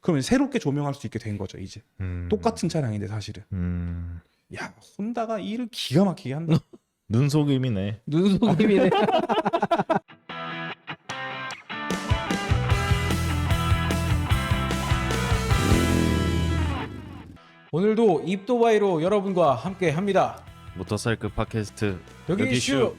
그러면 새롭게 조명할 수 있게 된 거죠 이제. 똑같은 차량인데 사실은. 야 혼다가 일을 기가 막히게 한다. 눈속임이네. 눈속임이네. 오늘도 입도바이로 여러분과 함께 합니다. 모터사이클 팟캐스트 여기 이슈.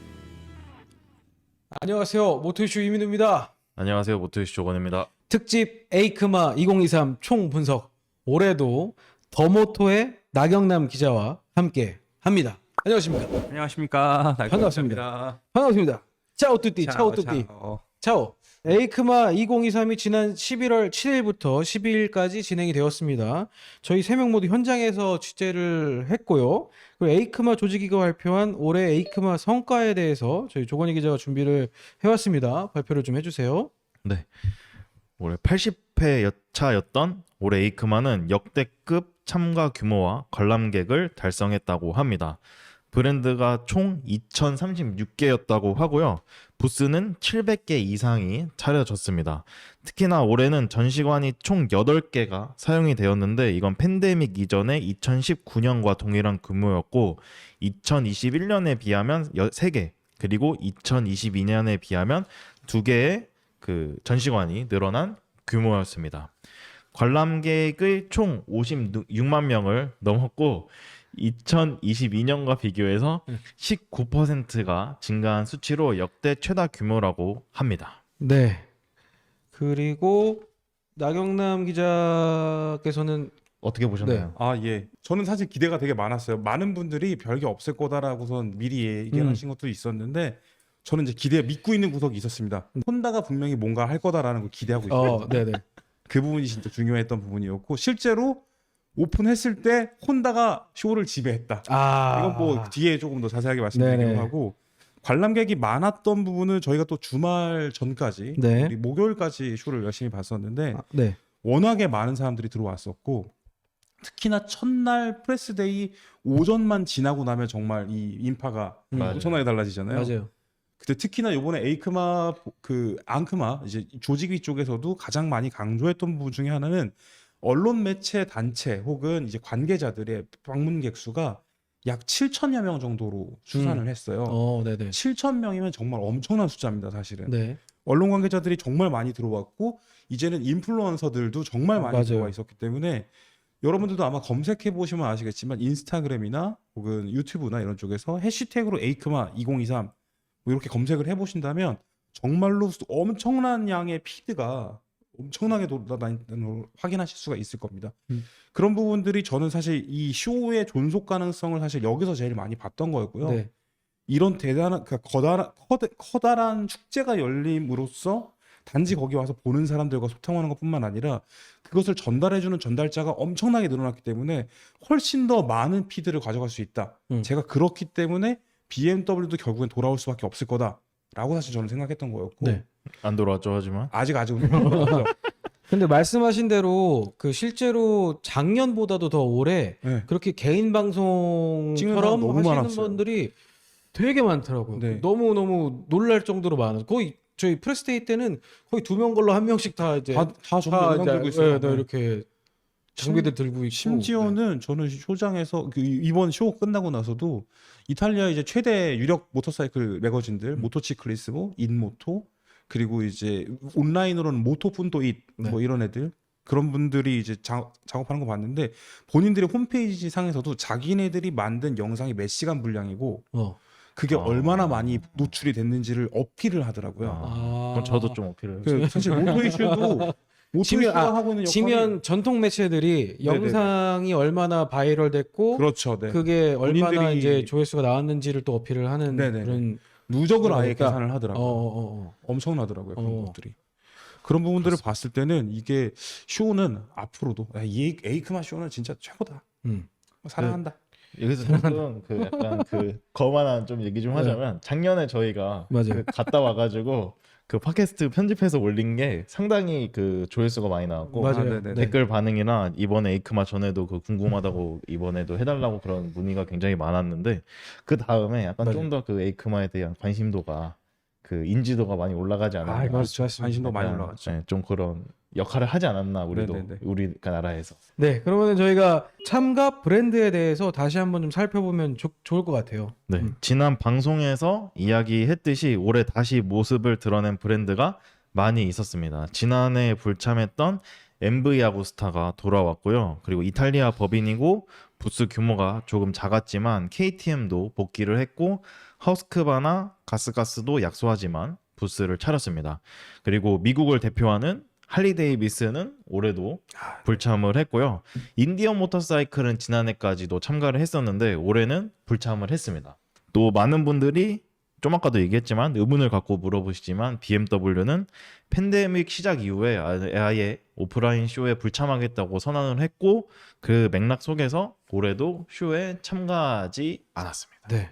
안녕하세요. 모토이슈 이민우입니다. 안녕하세요. 모토이슈 조건입니다. 특집 에이크마 2023 총 분석. 올해도 더모토의 나경남 기자와 함께 합니다. 안녕하십니까? 안녕하십니까. 반갑습니다. 반갑습니다. 차오 뚜띠, 차오 뚜띠. 차오. 에이크마 2023이 지난 11월 7일부터 12일까지 진행이 되었습니다. 저희 3명 모두 현장에서 취재를 했고요. 그리고 에이크마 조직위가 발표한 올해 에이크마 성과에 대해서 저희 조건희 기자가 준비를 해왔습니다. 발표를 좀 해주세요. 네. 올해 80회 차였던 올해 에이크마는 역대급 참가 규모와 관람객을 달성했다고 합니다. 브랜드가 총 2036개였다고 하고요. 부스는 700개 이상이 차려졌습니다. 특히나 올해는 전시관이 총 8개가 사용이 되었는데 이건 팬데믹 이전에 2019년과 동일한 규모였고 2021년에 비하면 3개 그리고 2022년에 비하면 2개의 그 전시관이 늘어난 규모였습니다. 관람객의 총 56만 명을 넘었고 2022년과 비교해서 19%가 증가한 수치로 역대 최다 규모라고 합니다. 네. 그리고 나경남 기자께서는 어떻게 보셨나요? 아 예. 저는 사실 기대가 되게 많았어요. 많은 분들이 별게 없을 거다라고선 미리 얘기하신 것도 있었는데 저는 이제 기대 믿고 있는 구석이 있었습니다. 혼다가 분명히 뭔가 할 거다라는 걸 기대하고 있어요. 네네. 그 부분이 진짜 중요했던 부분이었고 실제로 오픈했을 때 혼다가 쇼를 지배했다. 이건 뭐 뒤에 조금 더 자세하게 말씀드리려고 네네. 하고 관람객이 많았던 부분은 저희가 또 주말 전까지 네. 우리 목요일까지 쇼를 열심히 봤었는데 네. 워낙에 많은 사람들이 들어왔었고 특히나 첫날 프레스데이 오전만 지나고 나면 정말 이 인파가 맞아요. 엄청나게 달라지잖아요. 맞아요. 근데 특히나 이번에 에이크마 그 앙크마 이제 조직위 쪽에서도 가장 많이 강조했던 부분 중에 하나는 언론 매체 단체 혹은 이제 관계자들의 방문객 수가 약 7천여 명 정도로 추산을 했어요. 네네. 7천 명이면 정말 엄청난 숫자입니다, 사실은. 네. 언론 관계자들이 정말 많이 들어왔고 이제는 인플루언서들도 정말 많이 맞아요. 들어와 있었기 때문에 여러분들도 아마 검색해 보시면 아시겠지만 인스타그램이나 혹은 유튜브나 이런 쪽에서 해시태그로 에이크마 2023 뭐 이렇게 검색을 해보신다면 정말로 엄청난 양의 피드가 엄청나게 돌아다니는 걸 확인하실 수가 있을 겁니다. 그런 부분들이 저는 사실 이 쇼의 존속 가능성을 사실 여기서 제일 많이 봤던 거였고요. 네. 이런 대단한 커다란 축제가 열림으로써 단지 거기 와서 보는 사람들과 소통하는 것뿐만 아니라 그것을 전달해주는 전달자가 엄청나게 늘어났기 때문에 훨씬 더 많은 피드를 가져갈 수 있다. 제가 그렇기 때문에 BMW도 결국엔 돌아올 수밖에 없을 거다라고 사실 저는 생각했던 거였고 네. 안 돌아왔죠 하지만 아직은 돌아왔죠. 근데 말씀하신 대로 그 실제로 작년보다도 더 올해 네. 그렇게 개인 찍는 사람 방송처럼 너무 하시는 많았어요. 분들이 되게 많더라고요. 네. 너무 놀랄 정도로 많아서 거의 저희 프레스데이 때는 거의 2명 걸로 1명씩 다 이제 다 전부 영상 들고 있어요. 네, 이렇게 장비들 들고 있고 심지어는 저는 쇼장에서 그 이번 쇼 끝나고 나서도 이탈리아 이제 최대 유력 모터사이클 매거진들 모토치클리스모, 인모토 그리고 이제 온라인으로는 모토푼도잇 네. 뭐 이런 애들 그런 분들이 이제 작업하는 거 봤는데 본인들의 홈페이지 상에서도 자기네들이 만든 영상이 몇 시간 분량이고 그게 얼마나 많이 노출이 됐는지를 어필을 하더라고요. 그럼 저도 좀 어필을 그 사실 모토이슈도 모토이슈가 하고 있는 역할이 지면 전통 매체들이 영상이 얼마나 바이럴 됐고 그렇죠. 네. 그게 얼마나 본인들이- 이제 조회수가 나왔는지를 또 어필을 하는 네네. 그런 누적을 아예 그러니까- 계산을 하더라고요. 엄청나더라고요. 그런 것들이. 그런 부분들을 봤을 때는 이게 쇼는 앞으로도 이 에이크마 쇼는 진짜 최고다. 사랑한다. 여기서 조금 그 약간 그 거만한 좀 얘기 좀 하자면 작년에 저희가 맞아요. 그 갔다 와가지고 그 팟캐스트 편집해서 올린 게 상당히 그 조회수가 많이 나왔고 맞아요. 네네. 댓글 반응이나 이번에 에이크마 전에도 그 궁금하다고 이번에도 해달라고 그런 문의가 굉장히 많았는데 그 다음에 약간 맞아요. 좀 더 그 에이크마에 대한 관심도가 그 인지도가 많이 올라가지 않았나. 아, 이거 그렇죠. 좋았습니다. 관심도 많이 약간, 올라갔죠. 네, 좀 그런 역할을 하지 않았나 우리도 네네네. 우리가 나라에서. 네, 그러면 저희가 참가 브랜드에 대해서 다시 한번 좀 살펴보면 좋을 것 같아요. 네, 지난 방송에서 이야기했듯이 올해 다시 모습을 드러낸 브랜드가 많이 있었습니다. 지난해 불참했던 MV 아구스타가 돌아왔고요. 그리고 이탈리아 법인이고 부스 규모가 조금 작았지만 KTM도 복귀를 했고 하우스크바나 가스가스도 약소하지만 부스를 차렸습니다. 그리고 미국을 대표하는 할리 데이비스는 올해도 불참을 했고요. 인디언 모터사이클은 지난해까지도 참가를 했었는데 올해는 불참을 했습니다. 또 많은 분들이 좀 아까도 얘기했지만 의문을 갖고 물어보시지만 BMW는 팬데믹 시작 이후에 아예 오프라인 쇼에 불참하겠다고 선언을 했고 그 맥락 속에서 올해도 쇼에 참가하지 않았습니다. 네.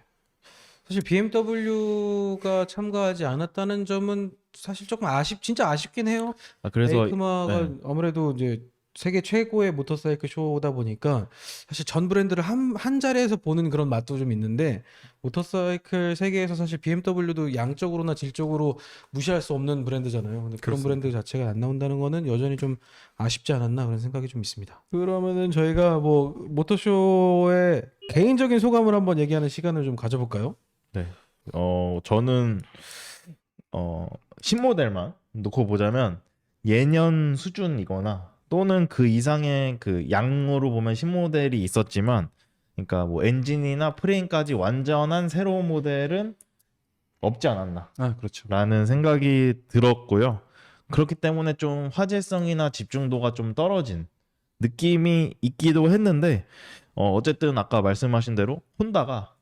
사실 BMW가 참가하지 않았다는 점은 사실 조금 진짜 아쉽긴 해요. 그래서 에이크마가 네. 아무래도 이제 세계 최고의 모터사이클 쇼다 보니까 사실 전 브랜드를 한 자리에서 보는 그런 맛도 좀 있는데 모터사이클 세계에서 사실 BMW도 양적으로나 질적으로 무시할 수 없는 브랜드잖아요. 근데 그런 그렇습니다. 브랜드 자체가 안 나온다는 거는 여전히 좀 아쉽지 않았나 그런 생각이 좀 있습니다. 그러면은 저희가 뭐 모터쇼의 개인적인 소감을 한번 얘기하는 시간을 좀 가져볼까요? 네. 저는 신모델만 놓고 보자면 예년 수준이거나 또는 그 이상의 그 양으로 보면 신모델이 있었지만 그러니까 뭐 엔진이나 프레임까지 완전한 새로운 모델은 없지 않았나 아, 그렇죠. 라는 생각이 들었고요. 그렇기 때문에 좀 화제성이나 집중도가 좀 떨어진 느낌이 있기도 했는데 어쨌든 아까 말씀하신 대로 혼다가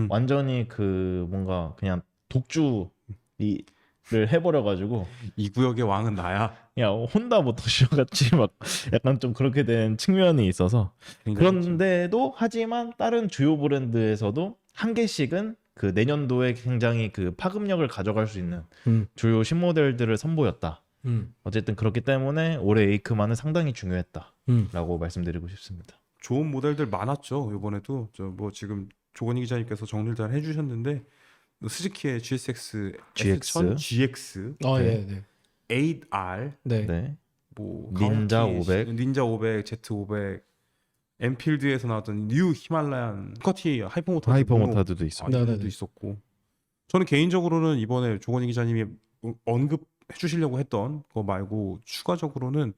완전히 그 뭔가 그냥 독주를 해버려가지고 이 구역의 왕은 나야. 야 혼다 모터쇼 같이 막 약간 좀 그렇게 된 측면이 있어서 그런데도 하지만 다른 주요 브랜드에서도 한 개씩은 그 내년도에 굉장히 그 파급력을 가져갈 수 있는 주요 신모델들을 선보였다. 어쨌든 그렇기 때문에 올해 에이크만은 상당히 중요했다라고 말씀드리고 싶습니다. 좋은 모델들 많았죠. 이번에도 저 뭐 지금 조건희 기자님께서 정리를 잘 해주셨는데 스즈키의 GSX, S1000, GX, 네, 네. 8R, 네. 네. 뭐 닌자 가오티, 500. 닌자 500, Z500, 엔필드에서 나왔던 뉴 히말라얀 스커티 하이퍼모타드도 있어요. 네, 네, 도 네. 있었고 저는 개인적으로는 이번에 조건희 기자님이 언급해 주시려고 했던 거 말고 추가적으로는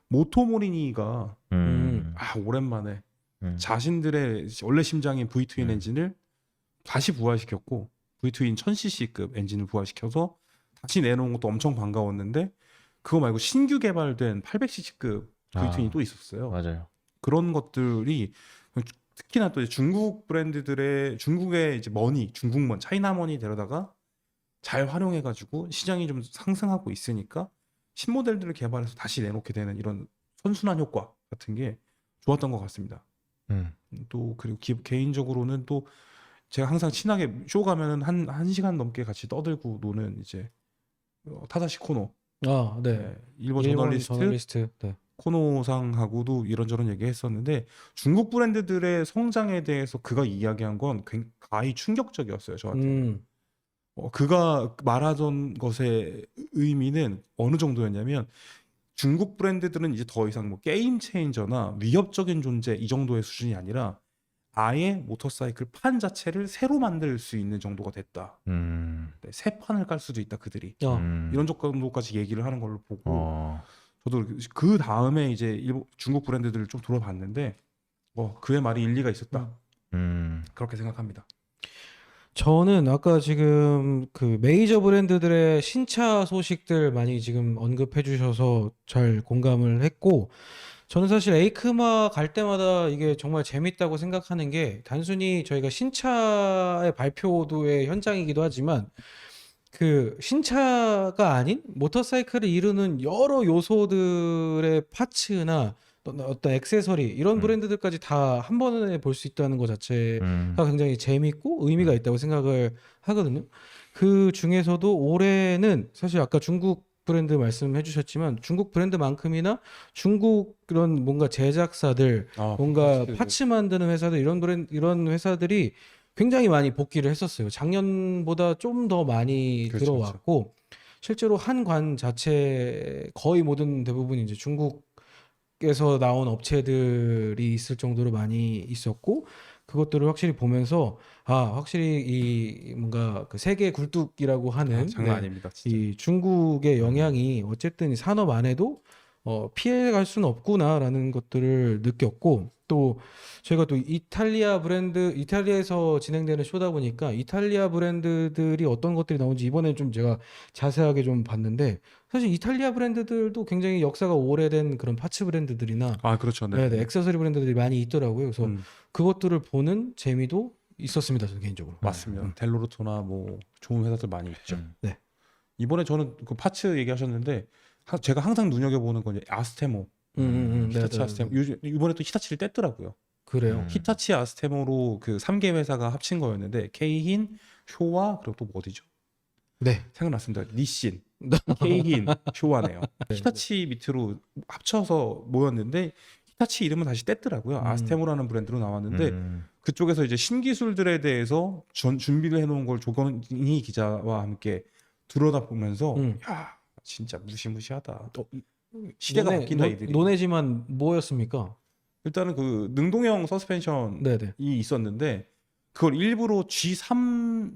모토모리니가 오랜만에 자신들의 원래 심장인 V-트윈 엔진을 다시 부활시켰고 V-트윈 1000cc급 엔진을 부활시켜서 다시 내놓은 것도 엄청 반가웠는데 그거 말고 신규 개발된 800cc급 V-트윈이 또 있었어요. 맞아요. 그런 것들이 특히나 또 중국 브랜드들의 중국의 이제 중국먼, 차이나머니 데려다가 잘 활용해가지고 시장이 좀 상승하고 있으니까 신모델들을 개발해서 다시 내놓게 되는 이런 선순환 효과 같은 게 좋았던 것 같습니다. 또 그리고 개인적으로는 또 제가 항상 친하게 쇼 가면은 한 시간 넘게 같이 떠들고 노는 이제 타다시 코노, 네. 일본 일본 저널리스트 네. 코노상하고도 이런저런 얘기했었는데 중국 브랜드들의 성장에 대해서 그가 이야기한 건 굉장히 충격적이었어요 저한테. 그가 말하던 것의 의미는 어느 정도였냐면 중국 브랜드들은 이제 더 이상 뭐 게임 체인저나 위협적인 존재 이 정도의 수준이 아니라 아예 모터사이클 판 자체를 새로 만들 수 있는 정도가 됐다. 네, 새 판을 깔 수도 있다 그들이. 이런 정도까지 얘기를 하는 걸로 보고 저도 그 다음에 이제 중국 브랜드들을 좀 돌아봤는데 그의 말이 일리가 있었다. 그렇게 생각합니다. 저는 아까 지금 그 메이저 브랜드들의 신차 소식들 많이 지금 언급해 주셔서 잘 공감을 했고 저는 사실 에이크마 갈 때마다 이게 정말 재밌다고 생각하는 게 단순히 저희가 신차의 발표도의 현장이기도 하지만 그 신차가 아닌 모터사이클을 이루는 여러 요소들의 파츠나 어떤 액세서리 이런 브랜드들까지 다 한 번에 볼 수 있다는 것 자체가 굉장히 재밌고 의미가 있다고 생각을 하거든요. 그 중에서도 올해는 사실 아까 중국 브랜드 말씀해 주셨지만 중국 브랜드만큼이나 중국 그런 뭔가 제작사들 뭔가 파츠 만드는 회사들 이런 회사들이 굉장히 많이 복귀를 했었어요. 작년보다 좀 더 많이 그렇죠, 들어왔고 실제로 한관 자체 거의 모든 대부분 이제 중국에서 나온 업체들이 있을 정도로 많이 있었고 그것들을 확실히 보면서 확실히 이 뭔가 그 세계 굴뚝이라고 하는 장난 네, 아닙니다. 진짜. 이 중국의 영향이 어쨌든 이 산업 안에도 피해갈 수는 없구나라는 것들을 느꼈고 또 저희가 또 이탈리아에서 진행되는 쇼다 보니까 이탈리아 브랜드들이 어떤 것들이 나오는지 이번에 좀 제가 자세하게 좀 봤는데 사실 이탈리아 브랜드들도 굉장히 역사가 오래된 그런 파츠 브랜드들이나 그렇죠. 네. 네, 액세서리 브랜드들이 많이 있더라고요. 그래서 음, 그것들을 보는 재미도 있었습니다. 저는 개인적으로. 맞습니다. 델로르토나 뭐 좋은 회사들 많이 있죠. 음. 이번에 저는 그 파츠 얘기하셨는데 제가 항상 눈여겨보는 건 이제 아스테모, 히타치 네, 아스테모. 이번에 또 히타치를 뗐더라고요. 그래요. 히타치 아스테모로 그 3개 회사가 합친 거였는데 케이힌, 쇼와 그리고 또 뭐 어디죠? 네. 생각났습니다. 니신, 케이힌, 쇼와네요. 히타치 밑으로 합쳐서 모였는데 히타치 이름은 다시 뗐더라고요. 아스테모라는 브랜드로 나왔는데 그쪽에서 이제 신기술들에 대해서 준비를 해놓은 걸 조건희 기자와 함께 들여다보면서 야 진짜 무시무시하다. 시대가 바뀐다 이들이. 논해지만 뭐였습니까? 일단은 그 능동형 서스펜션이 네네. 있었는데 그걸 일부러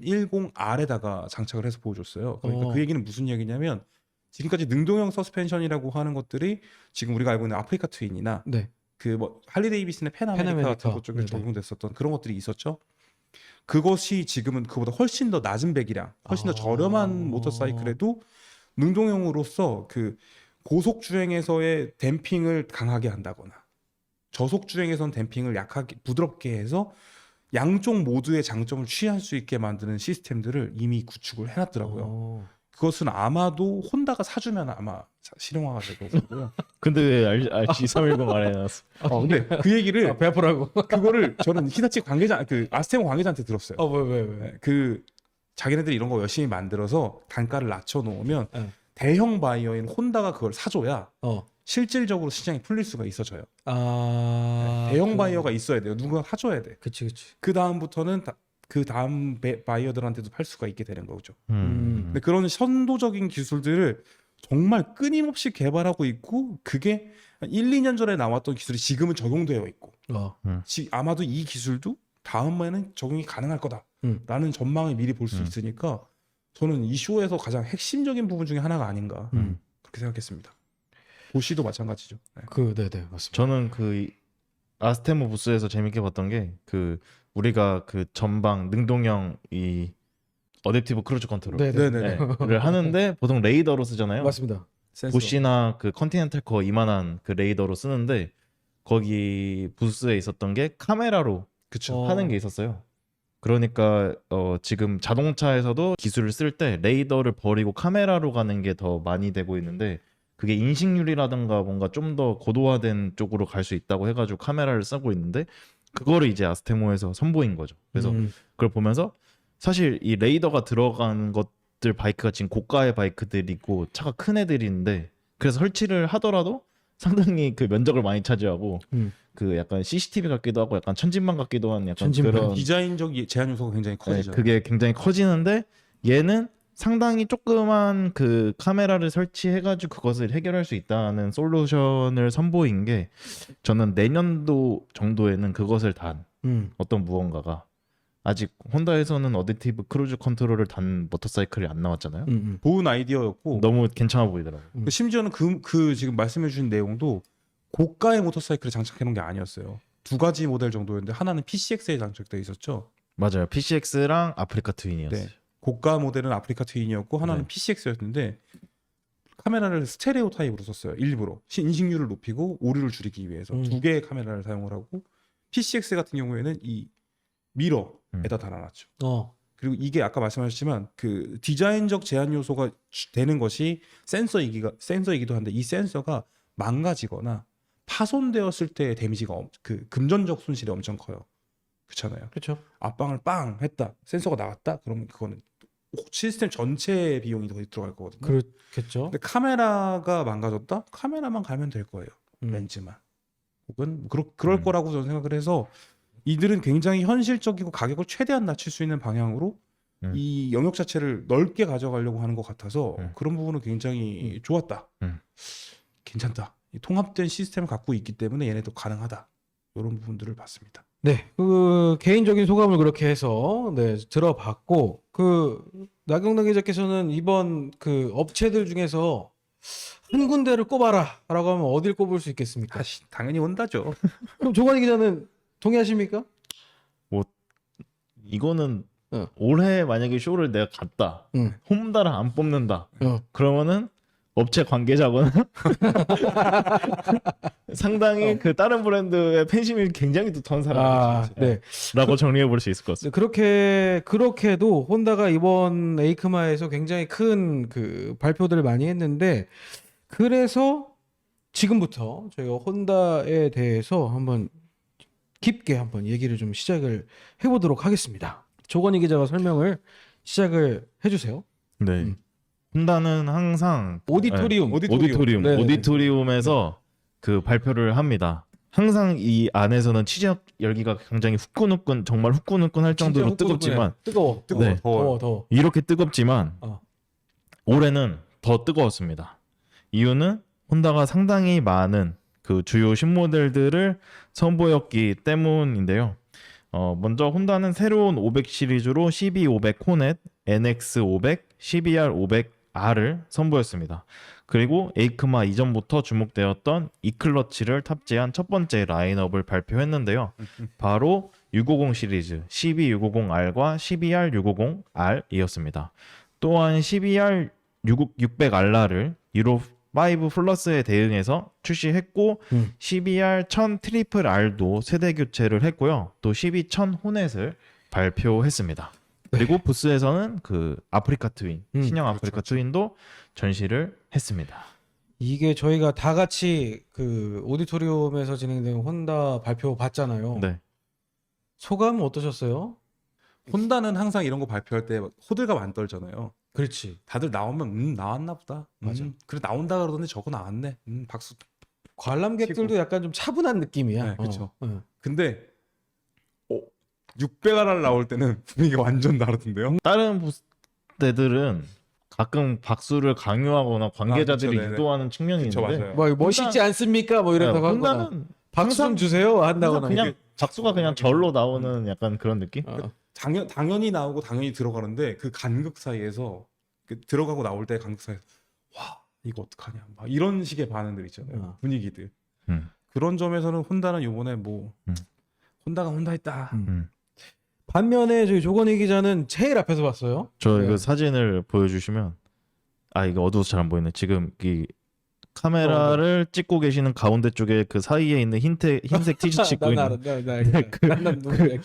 G310R에다가 장착을 해서 보여줬어요. 그러니까 그 얘기는 무슨 얘기냐면 지금까지 능동형 서스펜션이라고 하는 것들이 지금 우리가 알고 있는 아프리카 트윈이나 네. 그 뭐 할리 데이비슨의 펜아메리카 같은 것 쪽에 네네. 적용됐었던 그런 것들이 있었죠. 그것이 지금은 그보다 훨씬 더 낮은 배기량, 훨씬 더 저렴한 모터사이클에도 능동형으로서 그 고속 주행에서의 댐핑을 강하게 한다거나 저속 주행에선 댐핑을 약하게 부드럽게 해서 양쪽 모두의 장점을 취할 수 있게 만드는 시스템들을 이미 구축을 해놨더라고요. 그것은 아마도 혼다가 사주면 아마 실용화가 될 거고요. 근데 왜 RG310 안 해놨어? 근데 그 얘기를 배 아프라고. 그거를 저는 히타치 관계자 그 아스테모 관계자한테 들었어요. 왜? 네, 그 자기네들이 이런 거 열심히 만들어서 단가를 낮춰 놓으면 네. 대형 바이어인 혼다가 그걸 사줘야 어. 실질적으로 시장이 풀릴 수가 있어져요. 아. 대형 바이어가 있어야 돼요. 누군가 사줘야 돼. 그치. 그 다음부터는 그 다음 바이어들한테도 팔 수가 있게 되는 거죠. 근데 그런 선도적인 기술들을 정말 끊임없이 개발하고 있고 그게 1, 2년 전에 나왔던 기술이 지금은 적용되어 있고 아마도 이 기술도 다음에는 적용이 가능할 거다라는 전망을 미리 볼 수 있으니까 저는 이 쇼에서 가장 핵심적인 부분 중에 하나가 아닌가 그렇게 생각했습니다. 보시도 마찬가지죠. 네. 네네 맞습니다. 저는 그 아스테모 부스에서 재밌게 봤던 게 그 우리가 그 전방 능동형 이 어댑티브 크루즈 컨트롤 네네. 를 하는데 보통 레이더로 쓰잖아요. 맞습니다. 센서. 보시나 그 컨티넨탈 커 이만한 그 레이더로 쓰는데 거기 부스에 있었던 게 카메라로 그쵸. 하는 게 있었어요. 그러니까 지금 자동차에서도 기술을 쓸 때 레이더를 버리고 카메라로 가는 게 더 많이 되고 있는데 그게 인식률이라든가 뭔가 좀 더 고도화된 쪽으로 갈 수 있다고 해가지고 카메라를 쓰고 있는데 그거를 이제 아스테모에서 선보인 거죠. 그래서 그걸 보면서 사실 이 레이더가 들어간 것들 바이크가 지금 고가의 바이크들이고 차가 큰 애들인데 그래서 설치를 하더라도 상당히 그 면적을 많이 차지하고 그 약간 CCTV 같기도 하고 약간 천진만 같기도 한 약간 천진만. 그런 디자인적 제한 요소가 굉장히 커지죠. 그게 굉장히 커지는데 얘는 상당히 조그만 그 카메라를 설치해가지고 그것을 해결할 수 있다는 솔루션을 선보인 게 저는 내년도 정도에는 그것을 단 어떤 무언가가 아직 혼다에서는 어댑티브 크루즈 컨트롤을 단 모터사이클이 안 나왔잖아요. 좋은 아이디어였고 너무 괜찮아 보이더라고요. 심지어는 그 지금 말씀해 주신 내용도 고가의 모터사이클에 장착해 놓은 게 아니었어요. 두 가지 모델 정도였는데 하나는 PCX에 장착되어 있었죠. 맞아요. PCX랑 아프리카 트윈이었어요. 네. 고가 모델은 아프리카 트윈이었고 하나는 네. PCX였는데 카메라를 스테레오 타입으로 썼어요. 일부러 인식률을 높이고 오류를 줄이기 위해서 두 개의 카메라를 사용을 하고 PCX 같은 경우에는 이 미러에다 달아놨죠. 그리고 이게 아까 말씀하셨지만 그 디자인적 제한 요소가 되는 것이 센서이기도 한데 이 센서가 망가지거나 파손되었을 때의 데미지가 그 금전적 손실이 엄청 커요. 그렇잖아요. 그렇죠. 앞방을 빵 했다. 센서가 나왔다. 그러면 그거는 시스템 전체 비용이 거의 들어갈 거거든요. 그렇겠죠. 근데 카메라가 망가졌다? 카메라만 가면 될 거예요. 렌즈만. 혹은 그럴 거라고 저는 생각을 해서 이들은 굉장히 현실적이고 가격을 최대한 낮출 수 있는 방향으로 이 영역 자체를 넓게 가져가려고 하는 것 같아서 그런 부분은 굉장히 좋았다. 괜찮다. 이 통합된 시스템을 갖고 있기 때문에 얘네도 가능하다. 이런 부분들을 봤습니다. 네, 그 개인적인 소감을 그렇게 해서 네, 들어봤고 그 나경남 기자께서는 이번 그 업체들 중에서 한 군데를 꼽아라라고 하면 어딜 꼽을 수 있겠습니까? 당연히 혼다죠. 그럼 조관희 기자는 동의하십니까? 이거는 어. 올해 만약에 쇼를 내가 갔다. 응. 홈다를 안 뽑는다. 어. 그러면은 업체 관계자거나 상당히 그 다른 브랜드의 팬심이 굉장히 두터운 사람이라고 네. 정리해 볼 수 있을 것 같습니다. 그렇게도 혼다가 이번 에이크마에서 굉장히 큰 그 발표들을 많이 했는데 그래서 지금부터 저희가 혼다에 대해서 한번 깊게 한번 얘기를 좀 시작을 해보도록 하겠습니다. 조건희 기자가 설명을 시작을 해주세요. 네. 혼다는 항상 오디토리움. 네네네. 오디토리움에서 그 발표를 합니다. 항상 이 안에서는 치즈역 열기가 굉장히 후끈후끈 정말 후끈후끈할 정도로 진짜 뜨겁지만 뜨거워. 네. 더워. 이렇게 뜨겁지만 어. 올해는 더 뜨거웠습니다. 이유는 혼다가 상당히 많은 그 주요 신모델들을 선보였기 때문인데요. 먼저 혼다는 새로운 500 시리즈로 CB500 호넷, NX500, CBR500R을 선보였습니다. 그리고 에이크마 이전부터 주목되었던 이클러치를 탑재한 첫 번째 라인업을 발표했는데요. 바로 650 시리즈 CB650R과 CBR650R이었습니다. 또한 CBR600R를 유로 5 플러스에 대응해서 출시했고 CBR1000 트리플 R도 세대 교체를 했고요. 또 CB1000 호넷을 발표했습니다. 그리고 부스에서는 그 아프리카 트윈, 신형 아프리카 트윈도 전시를 했습니다. 이게 저희가 다 같이 그 오디토리움에서 진행된 혼다 발표 봤잖아요. 네. 소감은 어떠셨어요? 혼다는 항상 이런 거 발표할 때 호들갑 안 떨잖아요. 그렇지. 다들 나오면 나왔나 보다. 맞아. 그래 나온다 그러더니 저거 나왔네. 박수. 관람객들도 약간 좀 차분한 느낌이야. 네, 그쵸. 어. 근데 600R 나올 때는 분위기가 완전 다르던데요. 다른 부스들은 가끔 박수를 강요하거나 관계자들이 그쵸, 네네. 유도하는 측면이 그쵸, 있는데 맞아요. 뭐 멋있지 않습니까? 뭐 이런다고 하거나 혼다는 박수 좀 항상- 주세요 한다거나 그냥 이게. 박수가 그냥 절로 나오는 약간 그런 느낌? 어. 당연히 나오고 당연히 들어가는데 그 간극 사이에서 그 들어가고 나올 때 간극 사이에서 와 이거 어떡하냐 막 이런 식의 반응들 있잖아요. 분위기들. 그런 점에서는 혼다는 요번에 뭐 혼다가 혼다했다. 반면에 저희 조건희 기자는 제일 앞에서 봤어요. 저 네. 이거 사진을 보여주시면 이거 어두워서 잘 안 보이네. 지금 이 카메라를 찍고 계시는 가운데 쪽에 그 사이에 있는 흰색 티셔츠 입고 있는 난 누구야?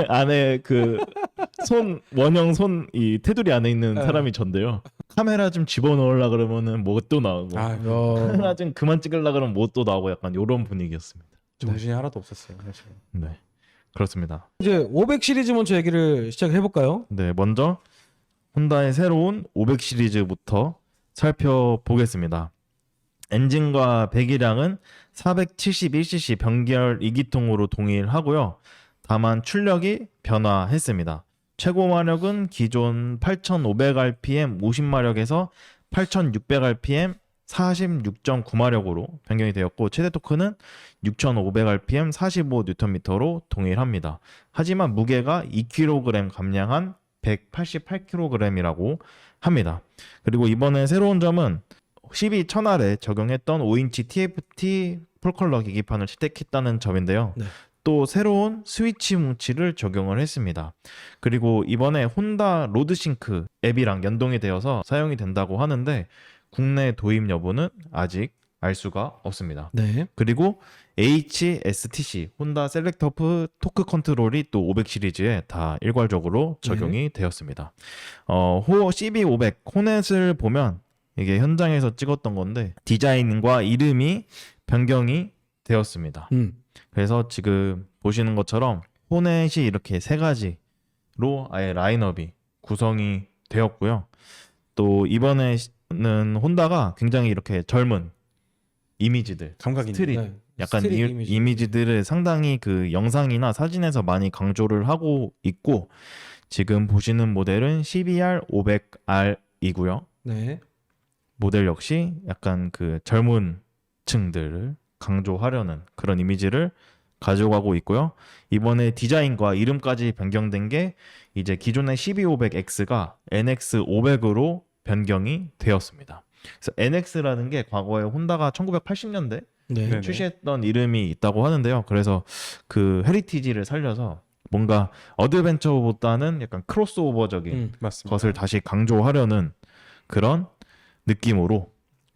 안에 그 원형 이 테두리 안에 있는 네. 사람이 전데요. 카메라 좀 집어넣으려 그러면은 뭐 또 나오고 카메라 좀 그만 찍으려 그러면 뭐 또 나오고 약간 이런 분위기였습니다. 정신이 하나도 없었어요. 사실. 네, 그렇습니다. 이제 500 시리즈 먼저 얘기를 시작해 볼까요? 네, 먼저 혼다의 새로운 500 시리즈부터 살펴보겠습니다. 엔진과 배기량은 471cc 변기열 2기통으로 동일하고요. 다만 출력이 변화했습니다. 최고 마력은 기존 8500rpm 50마력에서 8600rpm 46.9마력으로 변경이 되었고 최대 토크는 6500rpm 45Nm로 동일합니다. 하지만 무게가 2kg 감량한 188kg이라고 합니다. 그리고 이번에 새로운 점은 CB1000R에 적용했던 5인치 TFT 풀컬러 계기판을 채택했다는 점인데요. 네. 또 새로운 스위치 뭉치를 적용을 했습니다. 그리고 이번에 혼다 로드싱크 앱이랑 연동이 되어서 사용이 된다고 하는데 국내 도입 여부는 아직 알 수가 없습니다. 네. 그리고 HSTC 혼다 셀렉터프 토크 컨트롤이 또 500 시리즈에 다 일괄적으로 적용이 되었습니다. CB500 호넷을 보면 이게 현장에서 찍었던 건데 디자인과 이름이 변경이 되었습니다. 그래서 지금 보시는 것처럼 호넷이 이렇게 세 가지로 아예 라인업이 구성이 되었고요. 또 이번에는 혼다가 굉장히 이렇게 젊은 이미지들, 감각 있는. 스트릿, 약간 스트릭 이미지들을 상당히 그 영상이나 사진에서 많이 강조를 하고 있고 지금 보시는 모델은 CBR 500R이고요. 네. 모델 역시 약간 그 젊은 층들을 강조하려는 그런 이미지를 가져가고 있고요. 이번에 디자인과 이름까지 변경된 게 이제 기존의 CB500X가 NX500으로 변경이 되었습니다. 그래서 NX라는 게 과거에 혼다가 1980년대 네. 네네. 출시했던 이름이 있다고 하는데요. 그래서 그 헤리티지를 살려서 뭔가 어드벤처보다는 약간 크로스오버적인 맞습니다. 것을 다시 강조하려는 그런 느낌으로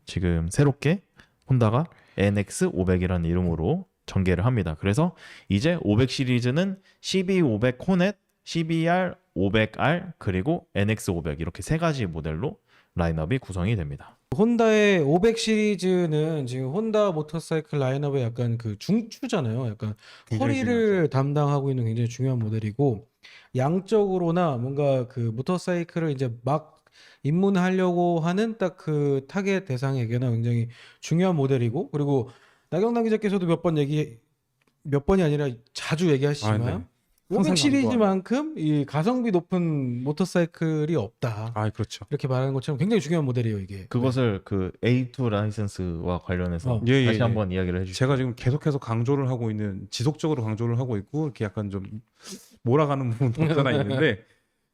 지금 새롭게 혼다가 NX500이라는 이름으로 전개를 합니다. 그래서 이제 500 시리즈는 CB500 호넷, CBR 500R 그리고 NX500 이렇게 세 가지 모델로 라인업이 구성이 됩니다. 혼다의 500 시리즈는 지금 혼다 모터사이클 라인업의 약간 그 중추잖아요. 약간 굉장히 허리를 담당하고 있는 굉장히 중요한 모델이고 양적으로나 뭔가 그 모터사이클을 이제 막 입문하려고 하는 딱 그 타겟 대상에게는 굉장히 중요한 모델이고 그리고 나경남 기자께서도 몇 번이 아니라 자주 얘기하시지만 아, 네. 500 항상 시리즈만큼 이 가성비 높은 모터사이클이 없다. 아, 그렇죠. 이렇게 말하는 것처럼 굉장히 중요한 모델이에요, 이게. 그것을 그 A2 라이센스와 관련해서 어. 예, 다시 예, 한번 이야기를 해주시죠. 제가 지금 계속해서 강조를 하고 있는 지속적으로 강조를 하고 있고 이렇게 약간 좀 몰아가는 부분도 없잖아 있는데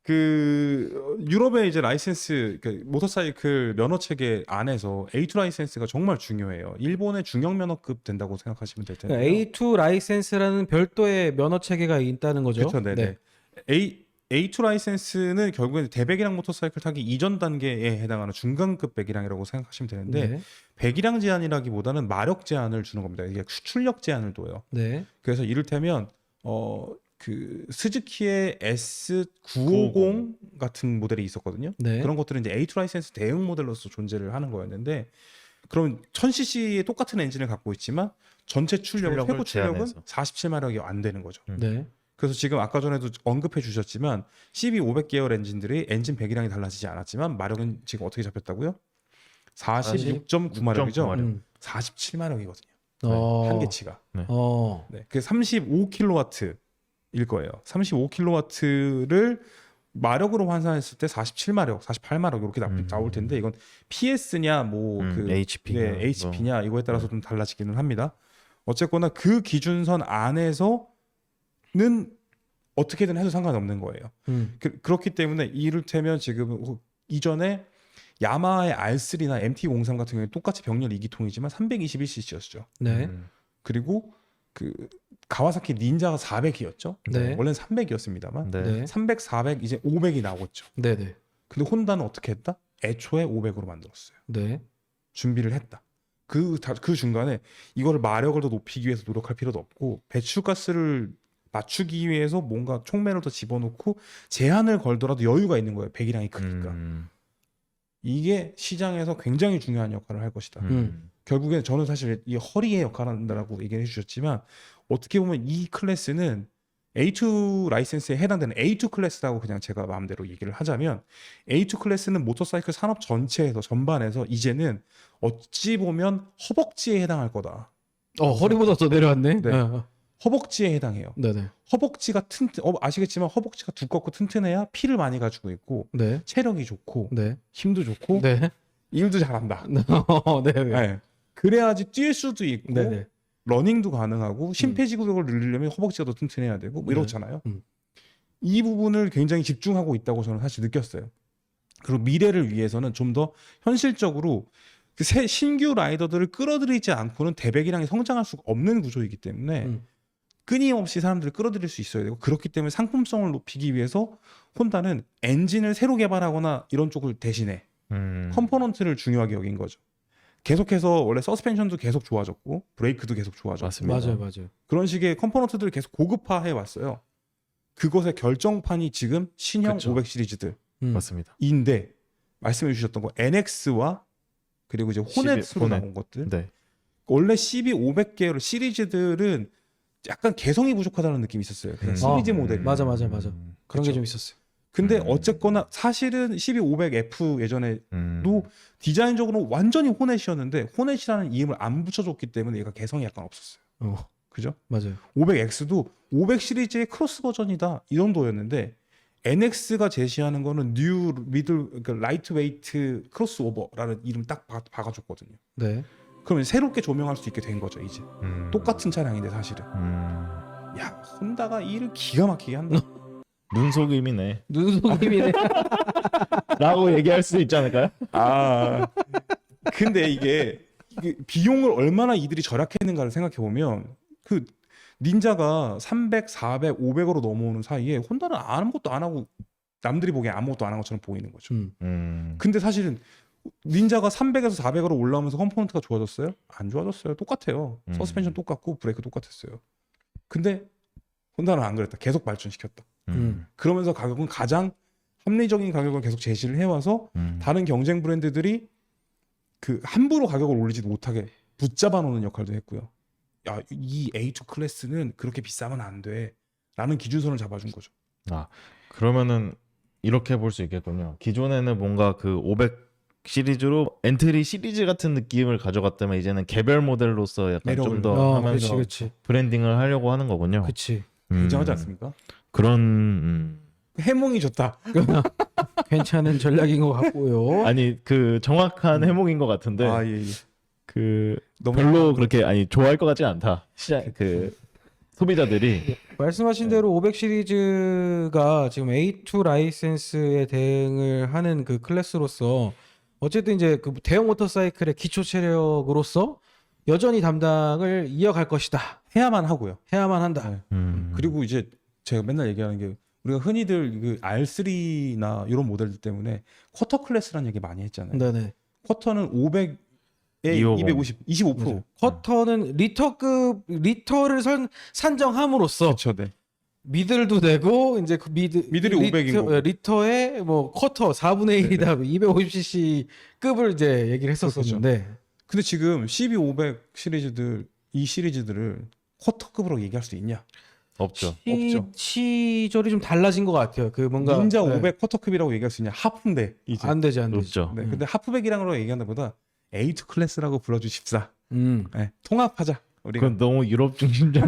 그 유럽의 이제 라이센스 그 모터사이클 면허 체계 안에서 A2 라이센스가 정말 중요해요. 일본의 중형 면허급 된다고 생각하시면 될 텐데. A2 라이센스라는 별도의 면허 체계가 있다는 거죠. 그렇죠, 네네. A2 라이센스는 결국엔 대배기량 모터사이클 타기 이전 단계에 해당하는 중간급 배기량이라고 생각하시면 되는데 네. 배기량 제한이라기보다는 마력 제한을 주는 겁니다. 이게 출력 제한을 둬요. 네. 그래서 이를테면 그 스즈키의 S950 같은 모델이 있었거든요. 네. 그런 것들은 이제 A2 라이센스 대응 모델로서 존재를 하는 거였는데 그럼 1000cc의 똑같은 엔진을 갖고 있지만 전체 출력은 최고 출력은 제한해서. 47마력이 안 되는 거죠. 네. 그래서 지금 아까 전에도 언급해 주셨지만 CB500 계열 엔진들이 엔진 배기량이 달라지지 않았지만 마력은 지금 어떻게 잡혔다고요? 46.9마력이죠. 46.9 마력. 47마력이거든요. 어. 한계치가. 어. 네, 그 35kW일 거예요. 35kW를 마력으로 환산했을 때 47마력, 48마력 이렇게 나올 텐데 이건 PS냐 뭐 그 HP냐, 네, HP냐 이거에 따라서 좀 달라지기는 합니다. 어쨌거나 그 기준선 안에서는 어떻게든 해도 상관없는 거예요. 그렇기 때문에 이를테면 지금 이전에 야마하의 R3나 MT-03 같은 경우에 똑같이 병렬 2기통이지만 321cc였죠. 네. 그리고 그 가와사키 닌자가 400이었죠. 네. 원래는 300이었습니다만 네. 네. 300, 400 이제 500이 나오겠죠. 네. 네. 근데 혼다는 어떻게 했다? 애초에 500으로 만들었어요. 네. 준비를 했다. 그 중간에 이거를 마력을 더 높이기 위해서 노력할 필요도 없고 배출가스를 맞추기 위해서 뭔가 총매를 더 집어넣고 제한을 걸더라도 여유가 있는 거예요. 배기량이 크니까. 이게 시장에서 굉장히 중요한 역할을 할 것이다. 결국엔 저는 사실 이 허리의 역할을 한다라고 얘기해 주셨지만 어떻게 보면 이 클래스는 A2 라이센스에 해당되는 A2 클래스라고 그냥 제가 마음대로 얘기를 하자면 A2 클래스는 모터사이클 산업 전체에서 전반에서 이제는 어찌 보면 허벅지에 해당할 거다. 허리보다 더 내려왔네. 네. 어. 허벅지에 해당해요. 네. 네. 허벅지가 아시겠지만 허벅지가 두껍고 튼튼해야 피를 많이 가지고 있고 네. 체력이 좋고 네. 힘도 좋고 네. 일도 잘한다. 네. 네. 네. 그래야지 뛸 수도 있고 네. 네. 러닝도 가능하고 심폐지구력을 늘리려면 허벅지가 더 튼튼해야 되고 뭐 이렇잖아요. 이 부분을 굉장히 집중하고 있다고 저는 사실 느꼈어요. 그리고 미래를 위해서는 좀 더 현실적으로 그 신규 라이더들을 끌어들이지 않고는 대배기량이 성장할 수가 없는 구조이기 때문에 끊임없이 사람들을 끌어들일 수 있어야 되고 그렇기 때문에 상품성을 높이기 위해서 혼다는 엔진을 새로 개발하거나 이런 쪽을 대신해 컴포넌트를 중요하게 여긴 거죠. 계속해서 원래 서스펜션도 계속 좋아졌고 브레이크도 계속 좋아졌고 맞습니다. 맞아요. 그런 식의 컴포넌트들을 계속 고급화해 왔어요. 그것의 결정판이 지금 신형 그쵸. 500 시리즈들인데 맞습니다. 말씀해 주셨던 거 NX와 그리고 이제 호넷으로 호넷. 나온 것들 네. 원래 CB 500 계열 시리즈들은 약간 개성이 부족하다는 느낌이 있었어요. 그냥 음. 시리즈 모델. 맞아. 그런 그쵸. 게 좀 있었어요. 근데 어쨌거나 사실은 12500F 예전에도 디자인적으로 완전히 호넷이었는데 호넷이라는 이름을 안 붙여줬기 때문에 얘가 개성이 약간 없었어요. 그죠? 맞아요. 500X도 500 시리즈의 크로스 버전이다 이 정도였는데 NX가 제시하는 거는 뉴 미들 그러니까 라이트 웨이트 크로스오버라는 이름 딱 박아줬거든요. 네. 그러면 새롭게 조명할 수 있게 된 거죠 이제. 똑같은 차량인데 사실은. 야 혼다가 일을 기가 막히게 한다. 눈속임이네. 눈속임이네. 라고 얘기할 수 있지 않을까요? 아 근데 이게 비용을 얼마나 이들이 절약했는가를 생각해 보면 그 닌자가 300, 400, 500으로 넘어오는 사이에 혼다는 아무것도 안 하고 남들이 보기엔 아무것도 안 한 것처럼 보이는 거죠. 근데 사실은 닌자가 300에서 400으로 올라오면서 컴포넌트가 좋아졌어요? 안 좋아졌어요. 똑같아요. 서스펜션 똑같고 브레이크 똑같았어요. 근데 혼다는 안 그랬다. 계속 발전시켰다. 그러면서 가격은 가장 합리적인 가격을 계속 제시를 해와서 다른 경쟁 브랜드들이 그 함부로 가격을 올리지도 못하게 붙잡아 놓는 역할도 했고요. 야, 이 A2 클래스는 그렇게 비싸면 안 돼. 라는 기준선을 잡아준 거죠. 아, 그러면은 이렇게 볼 수 있겠군요. 기존에는 뭔가 그 500 시리즈로 엔트리 시리즈 같은 느낌을 가져갔다면 이제는 개별 모델로서 약간 좀 매력을. 더 하면서 그렇지. 브랜딩을 하려고 하는 거군요. 그렇지. 굉장하지 않습니까? 그런 해몽이 좋다. 괜찮은 전략인 것 같고요. 아니 그 정확한 해몽인 것 같은데 아, 예, 예. 그 너무 별로 그렇게 아니 좋아할 것 같지 않다. 그 소비자들이 말씀하신 대로 500 시리즈가 지금 A2 라이센스에 대응을 하는 그 클래스로서 어쨌든 이제 그 대형 모터사이클의 기초 체력으로서 여전히 담당을 이어갈 것이다. 해야만 하고요. 해야만 한다. 네. 그리고 이제 제가 맨날 얘기하는 게 우리가 흔히들 그 R3나 이런 모델들 때문에 쿼터 클래스라는 얘기 많이 했잖아요. 네네. 쿼터는 500에 250. 250, 25%. 맞아요. 쿼터는 리터급 리터를 산정함으로써 그렇죠, 네. 미들도 되고 이제 그 미들이 500인 거고. 리터에 뭐 쿼터 4분의 1이다 250cc 급을 이제 얘기를 했었었는데 근데 지금 CB500 시리즈들 이 시리즈들을 쿼터급으로 얘기할 수 있냐? 없죠. 없죠. 시절이 좀 달라진 것 같아요. 그 뭔가 닌자 네. 500 쿼터급이라고 얘기할 수 있냐? 하프인데 이제. 안 되지 안 되지. 없죠. 네, 근데 하프백이랑으로 얘기하는 것보다 A2 클래스라고 불러주십사. 네, 통합하자. 우리가 그건 너무 유럽 중심적.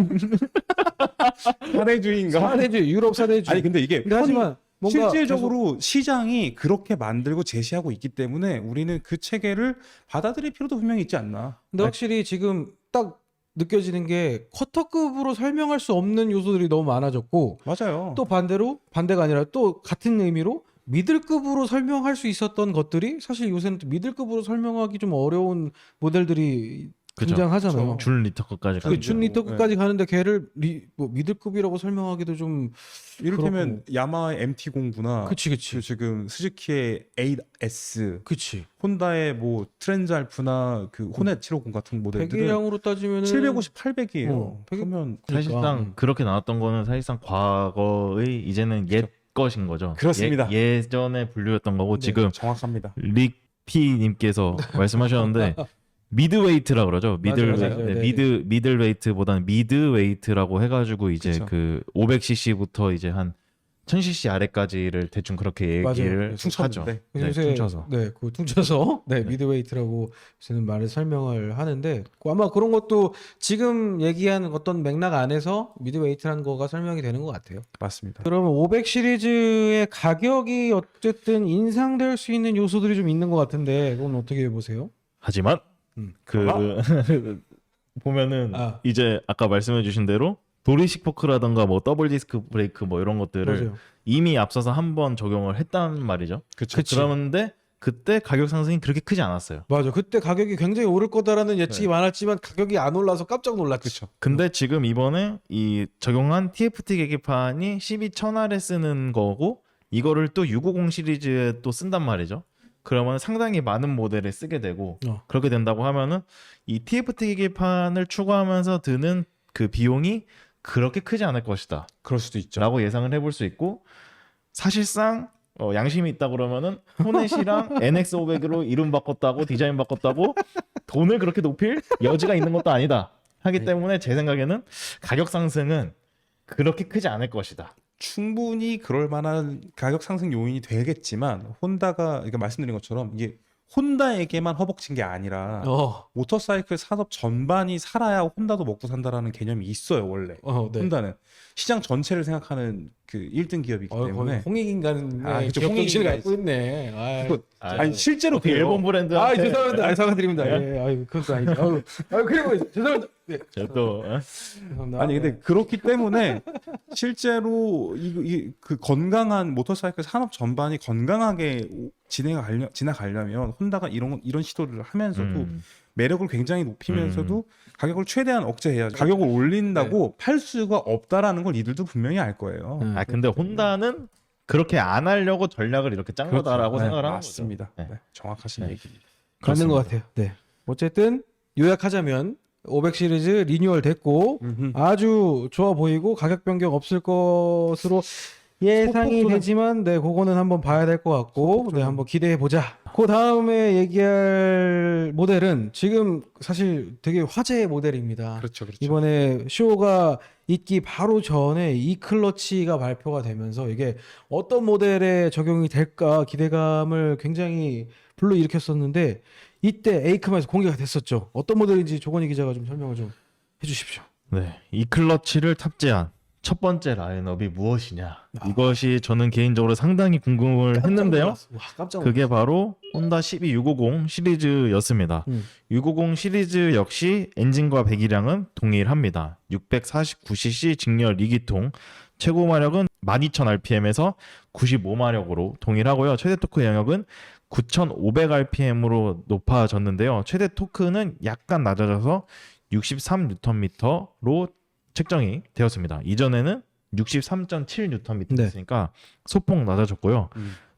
사례주의인가? 사대주의 유럽 사대주의. 아니 근데 이게 근데 하지만 뭔가 실질적으로 시장이 그렇게 만들고 제시하고 있기 때문에 우리는 그 체계를 받아들일 필요도 분명히 있지 않나. 근데 확실히 지금 딱 느껴지는 게 쿼터급으로 설명할 수 없는 요소들이 너무 많아졌고 맞아요. 또 반대로 반대가 아니라 또 같은 의미로 미들급으로 설명할 수 있었던 것들이 사실 요새는 또 미들급으로 설명하기 좀 어려운 모델들이 그죠. 등장하잖아요. 그렇죠. 줄 리터급까지 그 가는 준 리터급까지 가는데 걔를 뭐 미들급이라고 설명하기도 좀 이를테면 야마하의 MT09나 그치 그치 그 지금 스즈키의 8S, 그치 혼다의 뭐 트렌즈 알프나 그 호넷 750 같은 모델들은 배기량으로 따지면은 750, 800이에요. 배기- 그러면 사실상 그렇게 나왔던 거는 사실상 과거의 이제는 옛 것인 거죠. 그렇습니다. 예전의 분류였던 거고 네. 지금 정확합니다. 릭피님께서 말씀하셨는데 미드웨이트라 그러죠. 맞아요, 맞아요. 네, 네. 미들웨이트보다는 미드웨이트라고 해가지고 이제 그쵸. 그 500cc부터 이제 한 1000cc 아래까지를 대충 그렇게 맞아요. 얘기를 하죠. 퉁쳤는데. 네, 요새 퉁쳐서. 그 퉁쳐서 미드웨이트라고 요새는 말을 설명을 하는데 아마 그런 것도 지금 얘기한 어떤 맥락 안에서 미드웨이트라는 거가 설명이 되는 것 같아요. 맞습니다. 그러면 500 시리즈의 가격이 어쨌든 인상될 수 있는 요소들이 좀 있는 것 같은데 그건 어떻게 보세요? 하지만 그 보면은 아. 이제 아까 말씀해주신 대로 도리식 포크라던가 뭐 더블 디스크 브레이크 뭐 이런 것들을 맞아요. 이미 앞서서 한 번 적용을 했단 말이죠. 그렇죠. 그치. 그런데 그때 가격 상승이 그렇게 크지 않았어요. 맞아. 그때 가격이 굉장히 오를 거다라는 예측이 많았지만 가격이 안 올라서 깜짝 놀랐지. 그렇죠. 근데 지금 이번에 이 적용한 TFT 계기판이 12100R에 쓰는 거고 이거를 또 650 시리즈에 또 쓴단 말이죠. 그러면 상당히 많은 모델에 쓰게 되고 그렇게 된다고 하면은 이 TFT 계기판을 추가하면서 드는 그 비용이 그렇게 크지 않을 것이다 그럴 수도 있죠. 라고 예상을 해볼 수 있고 사실상 양심이 있다 그러면은 호넷이랑 NX500으로 이름 바꿨다고 디자인 바꿨다고 돈을 그렇게 높일 여지가 있는 것도 아니다 하기 때문에 제 생각에는 가격 상승은 그렇게 크지 않을 것이다. 충분히 그럴 만한 가격 상승 요인이 되겠지만 혼다가 그러니까 말씀드린 것처럼 이게 혼다에게만 허벅진 게 아니라 모터사이클 산업 전반이 살아야 혼다도 먹고 산다라는 개념이 있어요 원래. 네. 혼다는 시장 전체를 생각하는 그 1등 기업이기 때문에. 홍익인간의 그쵸, 기업 정신을 홍익인간. 갖고 있네. 아니 실제로 그 그래요. 일본 브랜드. 죄송합니다. 사과드립니다. 그건 또 아니죠. 그리고 죄송합니다. 네. 또 죄송합니다. 아니 근데 그렇기 때문에 실제로 그 건강한 모터사이클 산업 전반이 건강하게 지나가려면 혼다가 이런 시도를 하면서도 매력을 굉장히 높이면서도 가격을 최대한 억제해야죠. 가격을 올린다고 팔 수가 없다라는 걸 이들도 분명히 알 거예요. 근데 혼다는 그렇게 안 하려고 전략을 이렇게 짠 거다라고 네, 생각을 하는 맞습니다. 거죠. 네, 정확하신 얘기입니다. 맞는 것 같아요. 네. 어쨌든 요약하자면 500 시리즈 리뉴얼 됐고 아주 좋아 보이고 가격 변경 없을 것으로 예상이 되지만 네, 그거는 한번 봐야 될 것 같고 네, 한번 기대해 보자. 그 다음에 얘기할 모델은 지금 사실 되게 화제의 모델입니다. 그렇죠. 이번에 쇼가 있기 바로 전에 이 클러치가 발표가 되면서 이게 어떤 모델에 적용이 될까 기대감을 굉장히 불러일으켰었는데 이때 에이크마에서 공개가 됐었죠. 어떤 모델인지 조건희 기자가 좀 설명을 좀 해주십시오. 네, 이 클러치를 탑재한 첫 번째 라인업이 무엇이냐. 이것이 저는 개인적으로 상당히 궁금을 했는데요. 와, 깜짝 놀랐어. 그게 바로 혼다 12650 시리즈였습니다. 650 시리즈 역시 엔진과 배기량은 동일합니다. 649cc 직렬 2기통, 최고 마력은 12000rpm에서 95마력으로 동일하고요. 최대 토크 영역은 9500rpm으로 높아졌는데요. 최대 토크는 약간 낮아져서 63Nm로 책정이 되었습니다. 이전에는 63.7Nm였으니까 소폭 낮아졌고요.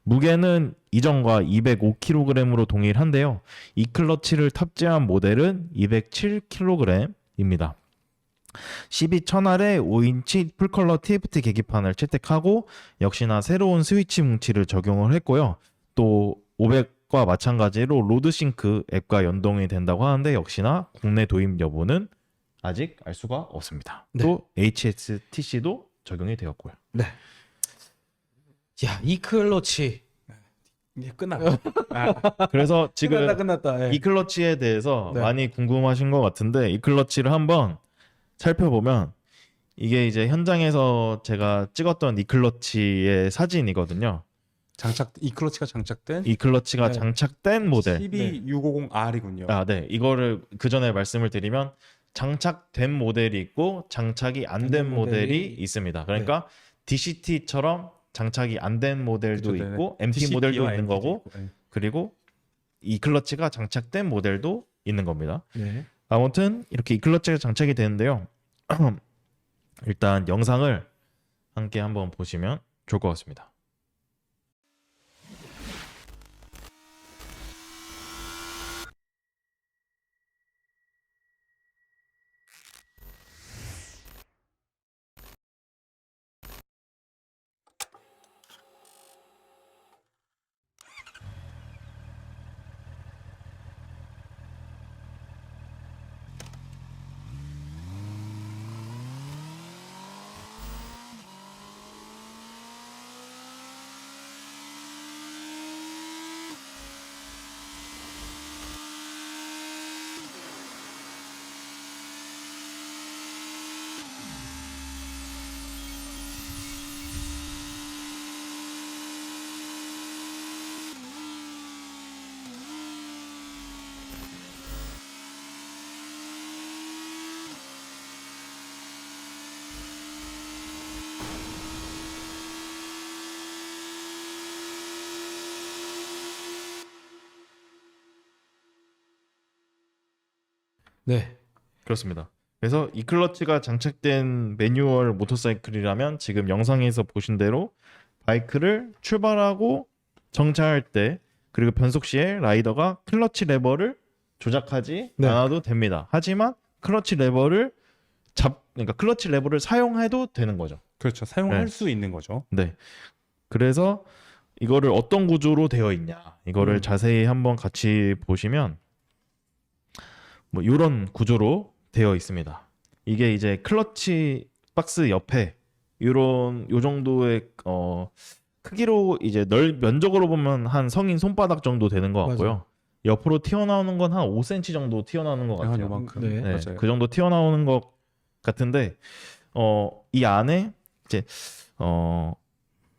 무게는 이전과 205kg으로 동일한데요. 이 클러치를 탑재한 모델은 207kg입니다. 12100R의 5인치 풀컬러 TFT 계기판을 채택하고 역시나 새로운 스위치 뭉치를 적용을 했고요. 또 500과 마찬가지로 로드싱크 앱과 연동이 된다고 하는데 역시나 국내 도입 여부는 아직 알 수가 없습니다. 네. 또 HSTC도 적용이 되었고요. 네. 야, 이 클러치 이제 끝났다. 그래서 지금 끝났다. 예. 이 클러치에 대해서 네. 많이 궁금하신 것 같은데 이 클러치를 한번 살펴보면 이게 이제 현장에서 제가 찍었던 이 클러치의 사진이거든요. 이 클러치가 장착된 이 클러치가 네. 장착된 모델. 12650R이군요. 네. 이거를 그 전에 말씀을 드리면 장착된 모델이 있고 장착이 안 된 모델이 있습니다. 그러니까 DCT처럼 장착이 안 된 모델도 그쵸, 있고 네네. MT 모델도 DCT 와 있는 MT 도 거고 있고, 네. 그리고 이 클러치가 장착된 모델도 있는 겁니다. 네. 아무튼 이렇게 이 클러치가 장착이 되는데요. 일단 영상을 함께 한번 보시면 좋을 것 같습니다. 네. 그렇습니다. 그래서 이 클러치가 장착된 매뉴얼 모터사이클이라면 지금 영상에서 보신 대로 바이크를 출발하고 정차할 때 그리고 변속 시에 라이더가 클러치 레버를 조작하지 네. 않아도 됩니다. 하지만 클러치 레버를 그러니까 클러치 레버를 사용해도 되는 거죠. 그렇죠. 사용할 네. 수 있는 거죠. 네. 그래서 이거를 어떤 구조로 되어 있냐 이거를 자세히 한번 같이 보시면 뭐 이런 구조로 되어 있습니다. 이게 이제 클러치 박스 옆에 이런 요 정도의 크기로 이제 면적으로 보면 한 성인 손바닥 정도 되는 것 같고요. 맞아요. 옆으로 튀어나오는 건 한 5cm 정도 튀어나오는 것 한 같아요. 요만큼. 네. 네, 맞아요. 그 정도 튀어나오는 것 같은데 이 안에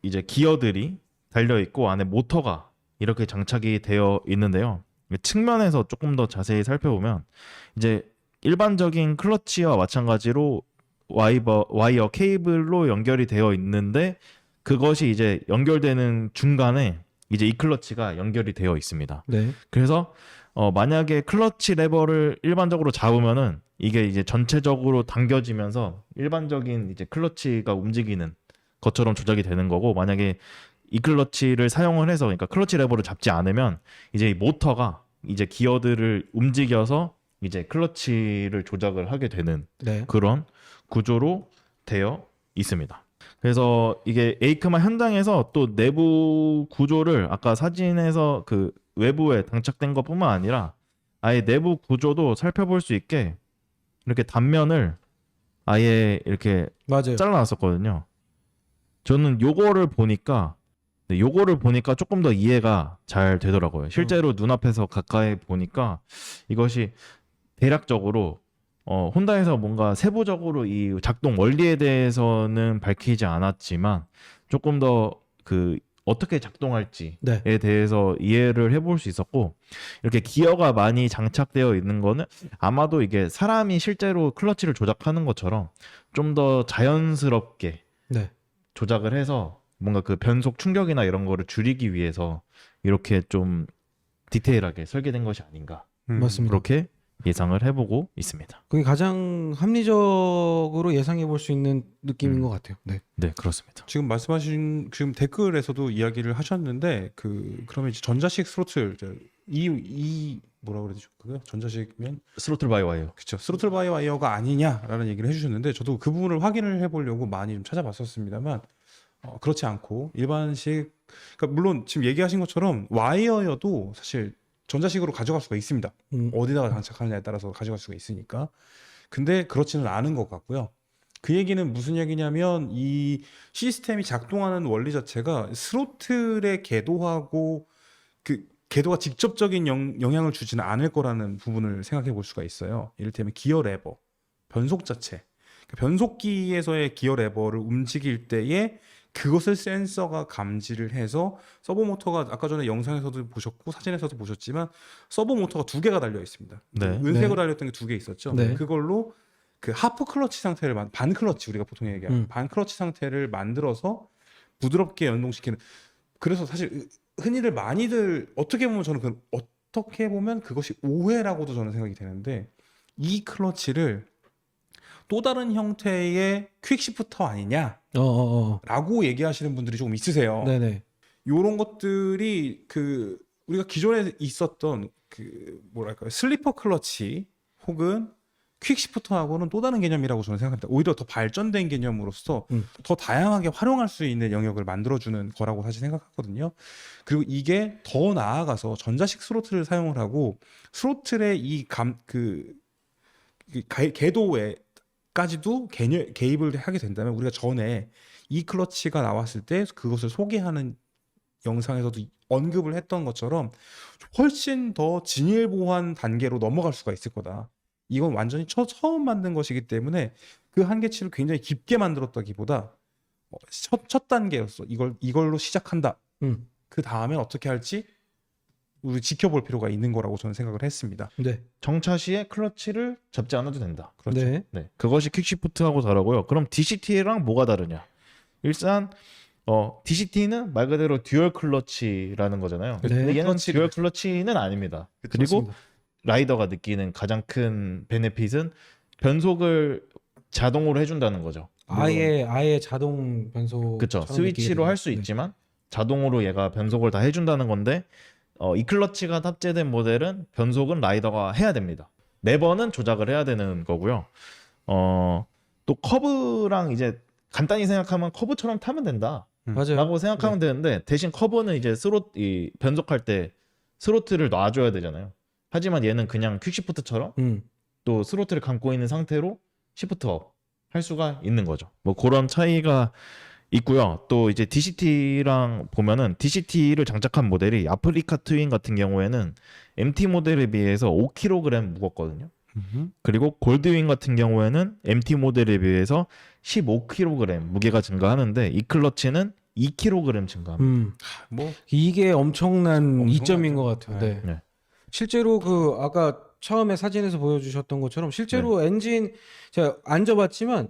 이제 기어들이 달려 있고 안에 모터가 이렇게 장착이 되어 있는데요. 측면에서 조금 더 자세히 살펴보면 이제 일반적인 클러치와 마찬가지로 와이어 케이블로 연결이 되어 있는데 그것이 이제 연결되는 중간에 이제 이 클러치가 연결이 되어 있습니다. 네. 그래서 만약에 클러치 레버를 일반적으로 잡으면은 이게 이제 전체적으로 당겨지면서 일반적인 이제 클러치가 움직이는 것처럼 조작이 되는 거고, 만약에 이 클러치를 사용을 해서, 그러니까 클러치 레버를 잡지 않으면 이제 이 모터가 이제 기어들을 움직여서 이제 클러치를 조작을 하게 되는 네. 그런 구조로 되어 있습니다. 그래서 이게 에이크마 현장에서 또 내부 구조를 아까 사진에서 그 외부에 장착된 것뿐만 아니라 아예 내부 구조도 살펴볼 수 있게 이렇게 단면을 아예 이렇게 맞아요. 잘라놨었거든요. 저는 요거를 보니까 조금 더 이해가 잘 되더라고요. 실제로 눈앞에서 가까이 보니까 이것이 대략적으로 혼다에서 뭔가 세부적으로 이 작동 원리에 대해서는 밝히지 않았지만 조금 더 그 어떻게 작동할지에 네. 대해서 이해를 해볼 수 있었고, 이렇게 기어가 많이 장착되어 있는 거는 아마도 이게 사람이 실제로 클러치를 조작하는 것처럼 좀 더 자연스럽게 네. 조작을 해서 뭔가 그 변속 충격이나 이런 거를 줄이기 위해서 이렇게 좀 디테일하게 설계된 것이 아닌가, 맞습니다. 그렇게 예상을 해보고 있습니다. 그게 가장 합리적으로 예상해 볼 수 있는 느낌인 것 같아요. 네. 네, 그렇습니다. 지금 말씀하신 지금 댓글에서도 이야기를 하셨는데 그러면 이제 전자식 스로틀 이 뭐라 그래야 되죠? 그거 전자식이면 스로틀 바이 와이어. 그쵸, 스로틀 바이 와이어가 아니냐라는 얘기를 해주셨는데 저도 그 부분을 확인을 해보려고 많이 좀 찾아봤었습니다만 그렇지 않고 일반식, 그러니까 물론 지금 얘기하신 것처럼 와이어여도 사실 전자식으로 가져갈 수가 있습니다. 어디다가 장착하느냐에 따라서 가져갈 수가 있으니까. 근데 그렇지는 않은 것 같고요. 그 얘기는 무슨 얘기냐면 이 시스템이 작동하는 원리 자체가 스로틀의 궤도하고 그 궤도가 직접적인 영향을 주지는 않을 거라는 부분을 생각해 볼 수가 있어요. 이를테면 기어 레버, 변속 자체, 변속기에서의 기어 레버를 움직일 때에 그것을 센서가 감지를 해서 서버 모터가 아까 전에 영상에서도 보셨고 사진에서도 보셨지만 서버 모터가 2개가 달려 있습니다. 네. 은색으로 네. 달렸던 게 2개 있었죠. 네. 그걸로 그 하프 클러치 상태를 반 클러치, 우리가 보통 얘기하는 반 클러치 상태를 만들어서 부드럽게 연동시키는. 그래서 사실 흔히들 많이들 어떻게 보면 저는 어떻게 보면 그것이 오해라고도 저는 생각이 되는데, 이 클러치를 또 다른 형태의 퀵시프터 아니냐 라고 얘기하시는 분들이 조금 있으세요. 네네. 요런 것들이 우리가 기존에 있었던 뭐랄까요, 슬리퍼 클러치 혹은 퀵시프터하고는 또 다른 개념이라고 저는 생각합니다. 오히려 더 발전된 개념으로서 더 다양하게 활용할 수 있는 영역을 만들어주는 거라고 사실 생각하거든요. 그리고 이게 더 나아가서 전자식 스로틀을 사용을 하고 스로틀의 궤도에까지도 개입을 하게 된다면, 우리가 전에 이 클러치가 나왔을 때 그것을 소개하는 영상에서도 언급을 했던 것처럼 훨씬 더 진일보한 단계로 넘어갈 수가 있을 거다. 이건 완전히 처음 만든 것이기 때문에 그 한계치를 굉장히 깊게 만들었다기보다 첫 단계였어. 이걸로 시작한다. 그 다음에 어떻게 할지 우리 지켜볼 필요가 있는 거라고 저는 생각을 했습니다. 네. 정차 시에 클러치를 잡지 않아도 된다. 그렇죠. 네. 네, 그것이 퀵시프트하고 다르고요. 그럼 DCT랑 뭐가 다르냐? 일단 DCT는 말 그대로 듀얼 클러치라는 거잖아요. 네, 근데 얘는 클러치를- 듀얼 클러치는 아닙니다. 그리고 맞습니다. 라이더가 느끼는 가장 큰 베네핏은 변속을 자동으로 해준다는 거죠. 아예 자동 변속. 그렇죠. 스위치로 할 수 있지만 자동으로 얘가 변속을 다 해준다는 건데, 이 클러치가 탑재된 모델은 변속은 라이더가 해야 됩니다. 매번은 조작을 해야 되는 거고요. 또 커브랑 이제 간단히 생각하면 커브처럼 타면 된다라고 맞아요. 생각하면 되는데, 대신 커브는 이제 이 변속할 때 스로틀을 놔줘야 되잖아요. 하지만 얘는 그냥 퀵시프트처럼 또 스로틀을 감고 있는 상태로 시프트업 할 수가 있는 거죠. 뭐 그런 차이가 있고요. 또 이제 DCT랑 보면은 DCT를 장착한 모델이 아프리카 트윈 같은 경우에는 MT 모델에 비해서 5kg 무겁거든요. 그리고 골드윙 같은 경우에는 MT 모델에 비해서 15kg 무게가 증가하는데 이 클러치는 2kg 증가합니다. 뭐 이게 엄청난 엄청나죠. 이점인 것 같아요. 네. 네. 실제로 그 아까 처음에 사진에서 보여주셨던 것처럼 실제로 엔진 제가 앉아봤지만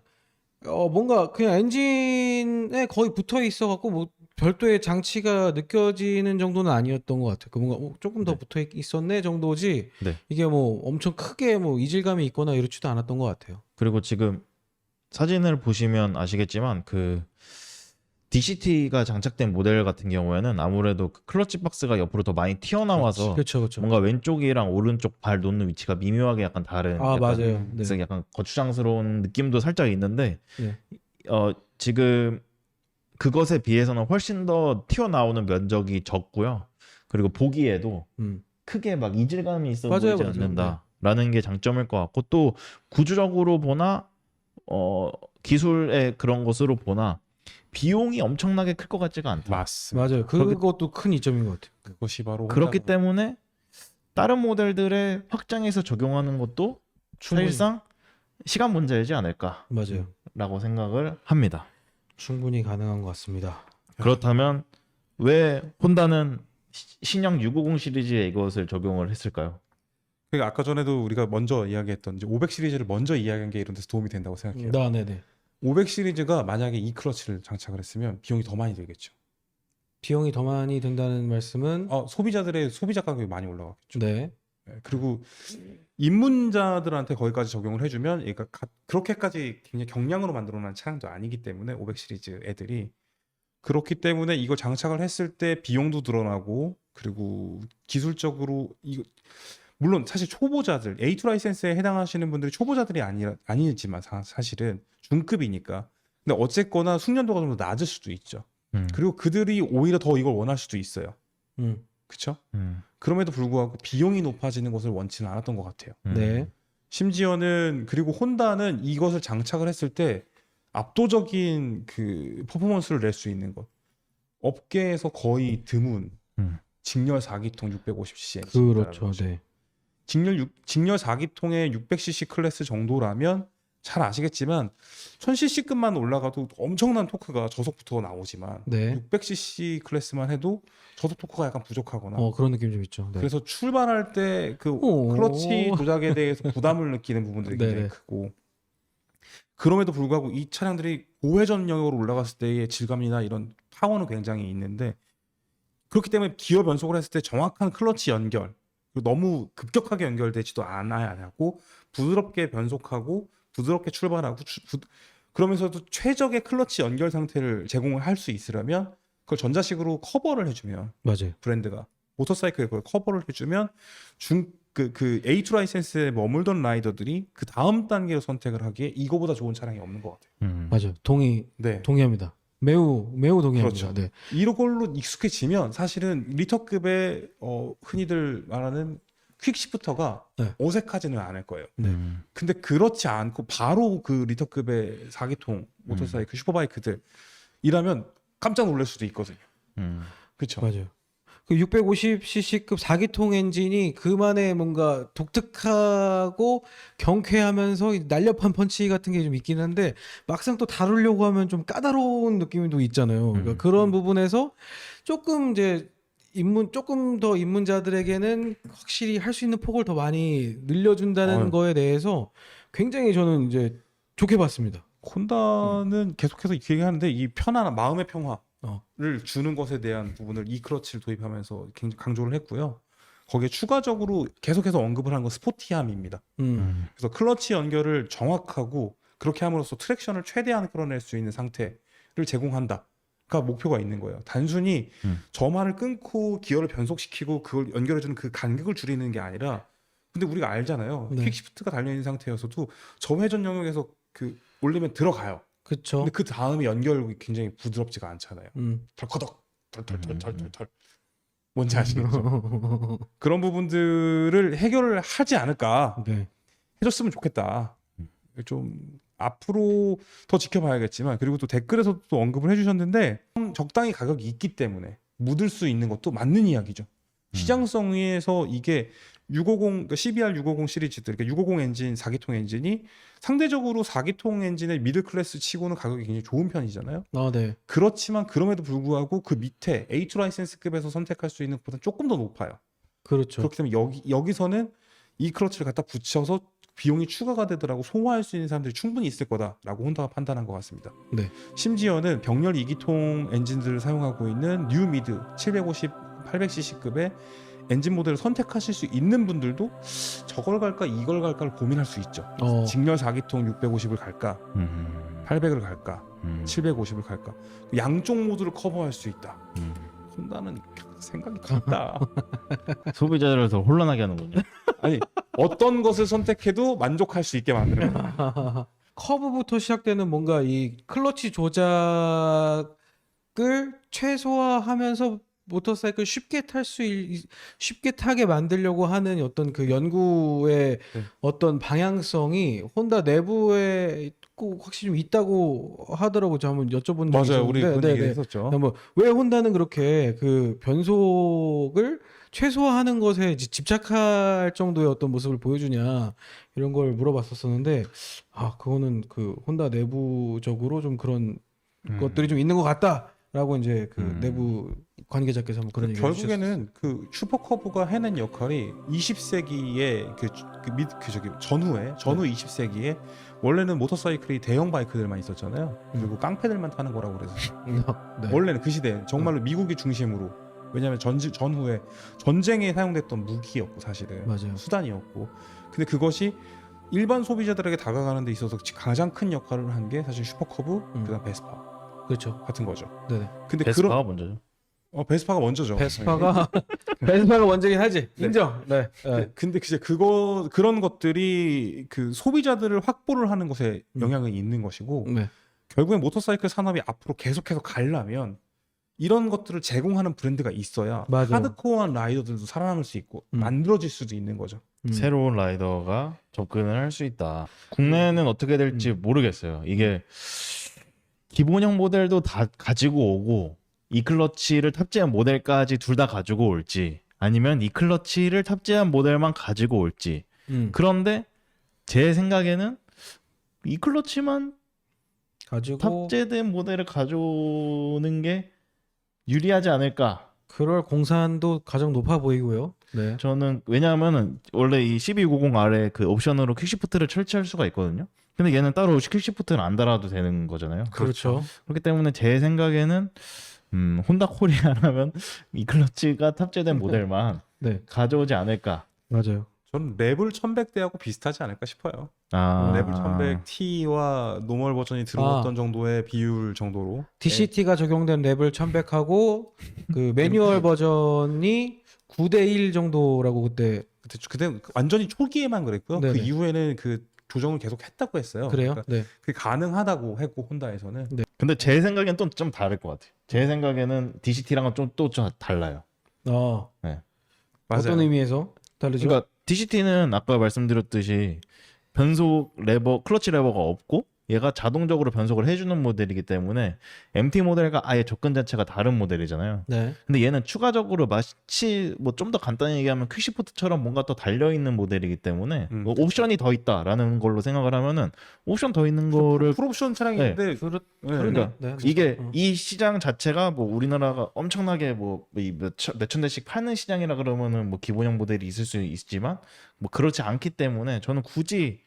뭔가 그냥 엔진에 거의 붙어 있어갖고 뭐 별도의 장치가 느껴지는 정도는 아니었던 것 같아요. 그 뭔가 조금 더 네. 붙어 있었네 정도지. 네. 이게 뭐 엄청 크게 뭐 이질감이 있거나 이렇지도 않았던 것 같아요. 그리고 지금 사진을 보시면 아시겠지만 그 DCT가 장착된 모델 같은 경우에는 아무래도 그 클러치 박스가 옆으로 더 많이 튀어나와서 그렇죠, 그렇죠. 뭔가 왼쪽이랑 오른쪽 발 놓는 위치가 미묘하게 약간 다른 아 약간 맞아요. 네. 그래서 약간 거추장스러운 느낌도 살짝 있는데 네. 지금 그것에 비해서는 훨씬 더 튀어나오는 면적이 적고요. 그리고 보기에도 크게 막 이질감이 있어 맞아요, 보이지 맞아요. 않는다라는 게 장점일 것 같고 또 구조적으로 보나 기술의 그런 것으로 보나 비용이 엄청나게 클 것 같지가 않다. 맞습니다. 맞아요. 그것도 큰 이점인 것 같아요. 그것이 바로 그렇기 혼다가- 때문에 다른 모델들의 확장해서 적용하는 것도 충분히. 사실상 시간 문제이지 않을까라고 맞아요. 생각을 합니다. 충분히 가능한 것 같습니다. 그렇다면 왜 혼다는 신형 650 시리즈에 이것을 적용을 했을까요? 그러니까 아까 전에도 우리가 먼저 이야기했던 이제 500 시리즈를 먼저 이야기한 게 이런 데서 도움이 된다고 생각해요. 네네. 500 시리즈가 만약에 이 클러치를 장착을 했으면 비용이 더 많이 들겠죠. 비용이 더 많이 든다는 말씀은 소비자들의 소비자 가격이 많이 올라가겠죠. 네. 네, 그리고 입문자들한테 거기까지 적용을 해주면 그러니까 그렇게까지 굉장히 경량으로 만들어놓은 차량도 아니기 때문에 500 시리즈 애들이 그렇기 때문에 이걸 장착을 했을 때 비용도 늘어나고 그리고 기술적으로 이거 물론 사실 초보자들 A2 라이센스에 해당하시는 분들이 초보자들이 아니지만 사실은 중급이니까 근데 어쨌거나 숙련도가 좀 더 낮을 수도 있죠. 그리고 그들이 오히려 더 이걸 원할 수도 있어요. 그렇죠? 그럼에도 불구하고 비용이 높아지는 것을 원치는 않았던 것 같아요. 네. 심지어는 그리고 혼다는 이것을 장착을 했을 때 압도적인 그 퍼포먼스를 낼 수 있는 것. 업계에서 거의 드문 직렬 4기통 650cc 엔진. 그렇죠. 네. 직렬 4기통의 600cc 클래스 정도라면 잘 아시겠지만 1000cc급만 올라가도 엄청난 토크가 저속부터 나오지만 네. 600cc 클래스만 해도 저속 토크가 약간 부족하거나 그런 느낌 좀 있죠. 네. 그래서 출발할 때 그 오. 클러치 조작에 대해서 부담을 느끼는 부분들이 굉장히 네네. 크고 그럼에도 불구하고 이 차량들이 고회전 영역으로 올라갔을 때의 질감이나 이런 파워는 굉장히 있는데 그렇기 때문에 기어 변속을 했을 때 정확한 클러치 연결 그리고 너무 급격하게 연결되지도 않아야 하고 부드럽게 변속하고 부드럽게 출발하고 그러면서도 최적의 클러치 연결 상태를 제공을 할 수 있으려면 그걸 전자식으로 커버를 해주면 맞아요. 브랜드가 모터사이클에 그걸 커버를 해주면 그 A2 라이센스에 머물던 라이더들이 그 다음 단계로 선택을 하기에 이거보다 좋은 차량이 없는 것 같아요. 맞아요. 네. 동의합니다. 매우 동의합니다. 그렇죠. 네. 이걸로 익숙해지면 사실은 리터급의 흔히들 말하는 퀵시프터가 네. 어색하지는 않을 거예요. 네. 근데 그렇지 않고 바로 그 리터급의 4기통 모터사이클 슈퍼바이크들 이라면 깜짝 놀랄 수도 있거든요. 그렇죠. 맞아요. 그 650cc급 4기통 엔진이 그만의 뭔가 독특하고 경쾌하면서 날렵한 펀치 같은 게 좀 있긴 한데 막상 또 다루려고 하면 좀 까다로운 느낌이 또 있잖아요. 그러니까 그런 부분에서 조금 이제 조금 더 입문자들에게는 확실히 할 수 있는 폭을 더 많이 늘려준다는 거에 대해서 굉장히 저는 이제 좋게 봤습니다. 혼다는 계속해서 얘기하는데 이 편안한 마음의 평화를 주는 것에 대한 부분을 이 클러치를 도입하면서 굉장히 강조를 했고요. 거기에 추가적으로 계속해서 언급을 한 건 스포티함입니다. 그래서 클러치 연결을 정확하고 그렇게 함으로써 트랙션을 최대한 끌어낼 수 있는 상태를 제공한다가 목표가 있는 거예요. 단순히 저만을 끊고 기어를 변속시키고 그걸 연결해주는 그 간격을 줄이는 게 아니라 근데 우리가 알잖아요. 네. 퀵시프트가 달려있는 상태여서도 저회전 영역에서 그 올리면 들어가요. 그렇죠. 근데 그 다음에 연결이 굉장히 부드럽지가 않잖아요. 덜커덕 덜덜덜덜덜 뭔지 아시겠죠? 그런 부분들을 해결을 하지 않을까 네. 해줬으면 좋겠다. 좀 앞으로 더 지켜봐야겠지만 그리고 또 댓글에서도 또 언급을 해주셨는데 적당히 가격이 있기 때문에 묻을 수 있는 것도 맞는 이야기죠. 시장성에서 이게 650, 그러니까 CBR 650 시리즈들, 그러니까 650 엔진 4기통 엔진이 상대적으로 4기통 엔진의 미들 클래스 치고는 가격이 굉장히 좋은 편이잖아요. 네. 그렇지만 그럼에도 불구하고 그 밑에 A2 라이센스급에서 선택할 수 있는 것보다 조금 더 높아요. 그렇죠. 그렇기 때문에 여기서는 이 클러치를 갖다 붙여서 비용이 추가가 되더라고 소화할 수 있는 사람들이 충분히 있을 거다라고 혼다가 판단한 것 같습니다. 네. 심지어는 병렬 2기통 엔진들을 사용하고 있는 뉴 미드 750, 800cc급의 엔진 모델을 선택하실 수 있는 분들도 저걸 갈까 이걸 갈까를 고민할 수 있죠. 직렬 4기통 650을 갈까 800을 갈까 750을 갈까 양쪽 모드를 커버할 수 있다. 혼다는 생각이 깊다. 소비자를 더 혼란하게 하는군요. 아니 어떤 것을 선택해도 만족할 수 있게 만드는 거예요. 커브부터 시작되는 뭔가 이 클러치 조작을 최소화하면서 모터사이클 쉽게 타게 만들려고 하는 어떤 그 연구의 네. 어떤 방향성이 혼다 내부에 꼭 확실히 좀 있다고 하더라고요. 저 한번 여쭤본 적이 맞아요. 우리 있었는데, 그런 얘기 했었죠. 왜 혼다는 그렇게 그 변속을 최소화하는 것에 이제 집착할 정도의 어떤 모습을 보여주냐 이런 걸 물어봤었었는데 그거는 그 혼다 내부적으로 좀 그런 것들이 좀 있는 것 같다라고 이제 그 내부 관계자께서 한번 그런 얘기를 결국에는 그 슈퍼커브가 해낸 역할이 20세기의 전후 20세기에 원래는 모터사이클이 대형 바이크들만 있었잖아요. 그리고 깡패들만 타는 거라고 그래서 네. 원래는 그 시대에 정말로 미국이 중심으로 왜냐하면 전후에 전쟁에 사용됐던 무기였고 사실은 맞아요. 수단이었고 근데 그것이 일반 소비자들에게 다가가는 데 있어서 가장 큰 역할을 한 게 사실 슈퍼커브 그다음 베스파 그렇죠. 같은 거죠. 네네. 근데 베스파가 먼저죠. 베스파가 먼저죠. 베스파가 먼저긴 하지. 인정. 네. 근데 이제 그런 것들이 그 소비자들을 확보를 하는 것에 영향이 있는 것이고 네. 결국엔 모터사이클 산업이 앞으로 계속해서 가려면 이런 것들을 제공하는 브랜드가 있어야 맞아요. 하드코어한 라이더들도 살아남을 수 있고 만들어질 수도 있는 거죠. 새로운 라이더가 접근을 할 수 있다. 국내는 어떻게 될지 모르겠어요. 이게 기본형 모델도 다 가지고 오고 이 클러치를 탑재한 모델까지 둘 다 가지고 올지 아니면 이 클러치를 탑재한 모델만 가지고 올지. 그런데 제 생각에는 이 클러치만 가지고 탑재된 모델을 가져오는 게 유리하지 않을까. 그럴 공산도 가장 높아 보이고요. 네. 저는 왜냐하면은 원래 이 1290R에 그 옵션으로 퀵시프트를 설치할 수가 있거든요. 근데 얘는 따로 퀵시프트는 안 달아도 되는 거잖아요. 그렇죠. 그렇기 때문에 제 생각에는 혼다 코리아라면 이 클러치가 탑재된 모델만 네. 가져오지 않을까. 맞아요. 저는 레블 1100대하고 비슷하지 않을까 싶어요. 아, 레블 1100T와 노멀 버전이 들어갔던 정도의 비율 정도로 DCT가 적용된 랩을 1100하고 그 매뉴얼 버전이 9대1 정도라고 그때 완전히 초기에만 그랬고요. 네네. 그 이후에는 그 조정을 계속 했다고 했어요. 그래요? 그러니까 네. 그게 가능하다고 했고 혼다에서는 근데 제 생각엔 또 좀 다를 것 같아요. 제 생각에는 DCT랑은 좀 달라요. 네. 어떤 의미에서 다르죠? 그러니까 DCT는 아까 말씀드렸듯이 변속 레버, 클러치 레버가 없고 얘가 자동적으로 변속을 해주는 모델이기 때문에 MT 모델과 아예 접근 자체가 다른 모델이잖아요. 네. 근데 얘는 추가적으로 마치 뭐 좀 더 간단히 얘기하면 퀵시프트처럼 뭔가 더 달려있는 모델이기 때문에 뭐 옵션이 더 있다라는 걸로 생각을 하면은 옵션 더 있는 거를 풀옵션 차량인데 그러니까 네. 이게 이 시장 자체가 뭐 우리나라가 엄청나게 뭐 몇천 대씩 파는 시장이라 그러면은 뭐 기본형 모델이 있을 수 있지만 뭐 그렇지 않기 때문에 저는 굳이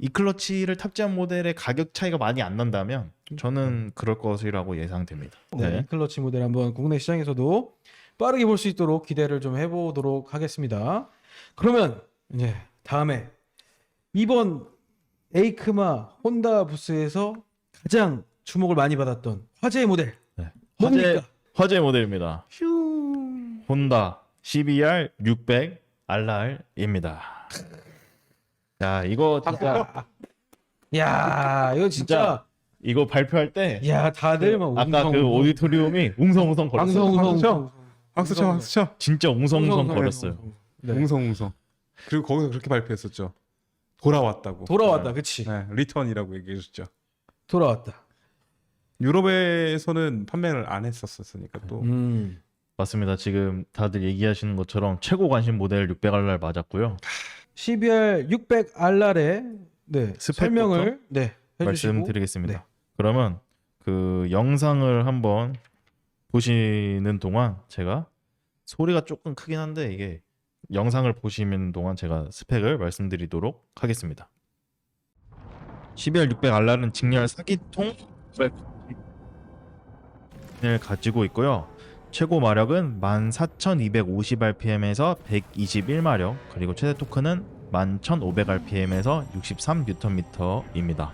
이 클러치를 탑재한 모델의 가격 차이가 많이 안 난다면 저는 그럴 것이라고 예상됩니다. 네. 이 클러치 모델 한번 국내 시장에서도 빠르게 볼 수 있도록 기대를 좀 해보도록 하겠습니다. 그러면 이제 다음에 이번 에이크마 혼다 부스에서 가장 주목을 많이 받았던 화제의 모델 뭡니까? 화제 모델입니다. 혼다 CBR 600 RR입니다. 야, 이거 진짜 야, 이거 진짜 이거 발표할 때 야, 다들 막 아까 그 오디토리움이 웅성웅성 거렸어요. 박수 쳐. 진짜 웅성웅성 거렸어요. 네. 웅성웅성. 그리고 거기서 그렇게 발표했었죠. 돌아왔다고. 돌아왔다. 그치. 네, 리턴이라고 얘기해 줬죠. 돌아왔다. 유럽에서는 판매를 안 했었으니까 또 맞습니다. 지금 다들 얘기하시는 것처럼 최고 관심 모델 600알랄 맞았고요. CBR 600알랄의 네, 스펙부터 설명을 네, 해주시고 말씀드리겠습니다. 네. 그러면 그 영상을 한번 보시는 동안 제가 소리가 조금 크긴 한데 이게 영상을 보시는 동안 제가 스펙을 말씀드리도록 하겠습니다. CBR 600알랄은 직렬 4기통을 가지고 있고요. 최고 마력은 14,250rpm에서 121마력, 그리고 최대 토크는 11,500rpm에서 63Nm입니다.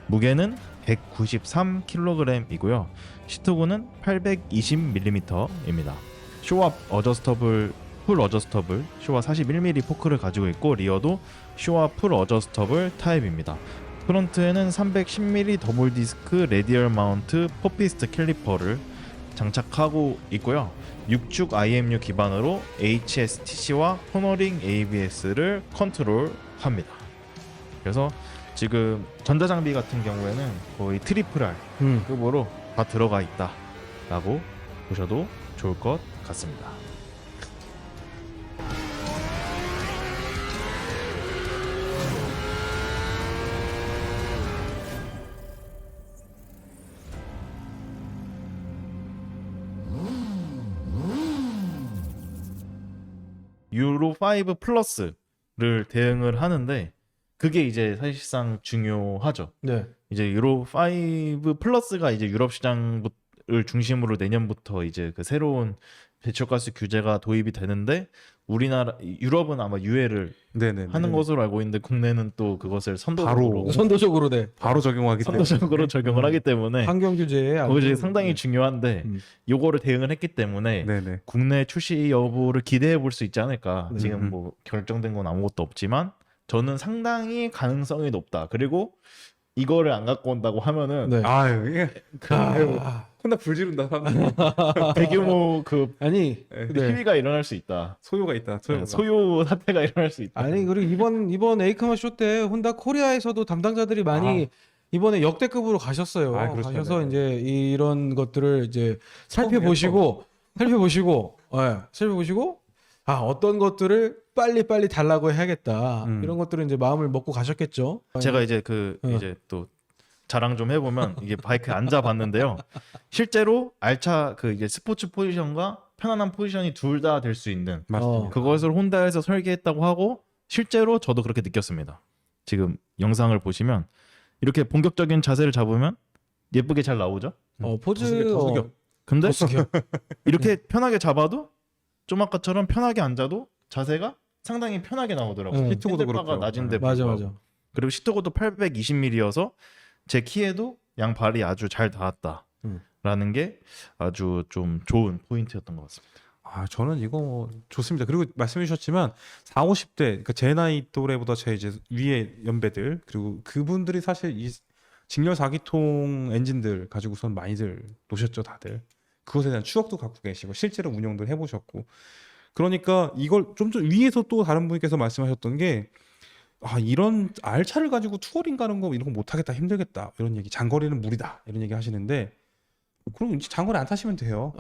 무게는 193kg이고요. 시트고는 820mm입니다. 쇼와 어저스터블, 풀 어저스터블, 쇼와 41mm 포크를 가지고 있고 리어도 쇼와 풀 어저스터블 타입입니다. 프론트에는 310mm 더블 디스크 레디얼 마운트 포피스트 캘리퍼를 장착하고 있고요. 6축 IMU 기반으로 HSTC와 코너링 ABS를 컨트롤합니다. 그래서 지금 전자장비 같은 경우에는 거의 트리플 R 급으로 다 들어가 있다라고 보셔도 좋을 것 같습니다. 유로 5 플러스를 대응을 하는데 그게 이제 사실상 중요하죠. 네. 이제 유로 5 플러스가 이제 유럽 시장을 중심으로 내년부터 이제 그 새로운 배출가스 규제가 도입이 되는데 우리나라 유럽은 아마 유예를 네네 하는 것으로 알고 있는데 국내는 또 그것을 선도적으로 선도적으로 네. 바로 적용하기 때문에 선도적으로 적용을 하기 때문에 환경 규제에 그것이 아주 상당히 네. 중요한데 요거를 대응을 했기 때문에 네네 국내 출시 여부를 기대해 볼 수 있지 않을까. 네. 지금 뭐 결정된 건 아무것도 없지만 저는 상당히 가능성이 높다. 그리고 이거를 안 갖고 온다고 하면은 네. 아유 이게 아, 혼나 불지른다 사람들. 대규모 그 아니 네. 시위가 일어날 수 있다. 소요가 있다 소요가. 소요 사태가 일어날 수 있다. 아니 그리고 이번 에이크마 쇼 때 혼다 코리아에서도 담당자들이 많이 이번에 역대급으로 가셨어요. 아, 그렇죠. 가셔서 네. 이제 이런 것들을 이제 살펴보시고 아 어떤 것들을 빨리 달라고 해야겠다. 이런 것들은 이제 마음을 먹고 가셨겠죠. 제가 이제 그 이제 또 자랑 좀 해보면 이게 바이크에 앉아봤는데요. 실제로 알차 그 이제 스포츠 포지션과 편안한 포지션이 둘 다 될 수 있는 맞습니다. 그것을 혼다에서 설계했다고 하고 실제로 저도 그렇게 느꼈습니다. 지금 영상을 보시면 이렇게 본격적인 자세를 잡으면 예쁘게 잘 나오죠. 포즈 더 숙여. 근데 더 숙여. 이렇게 편하게 잡아도 좀 아까처럼 편하게 앉아도 자세가 상당히 편하게 나오더라고요. 히트고도 핸들바가 그렇고요. 낮은데 맞아 불구하고. 맞아. 그리고 시트고도 820mm여서 제 키에도 양발이 아주 잘 닿았다라는 게 아주 좀 좋은 포인트였던 것 같습니다. 아 저는 이거 뭐 좋습니다. 그리고 말씀해 주셨지만 4, 50대 그러니까 제 나이 또래보다 제 이제 위에 연배들 그리고 그분들이 사실 이 직렬 4기통 엔진들 가지고선 많이들 노셨죠 다들. 그것에 대한 추억도 갖고 계시고 실제로 운영도 해보셨고 그러니까 이걸 좀 위에서 또 다른 분께서 말씀하셨던 게 아 이런 알차를 가지고 투어링 가는 거 이런 거 못하겠다 힘들겠다 이런 얘기 장거리는 무리다 이런 얘기 하시는데 그럼 이제 장거리 안 타시면 돼요.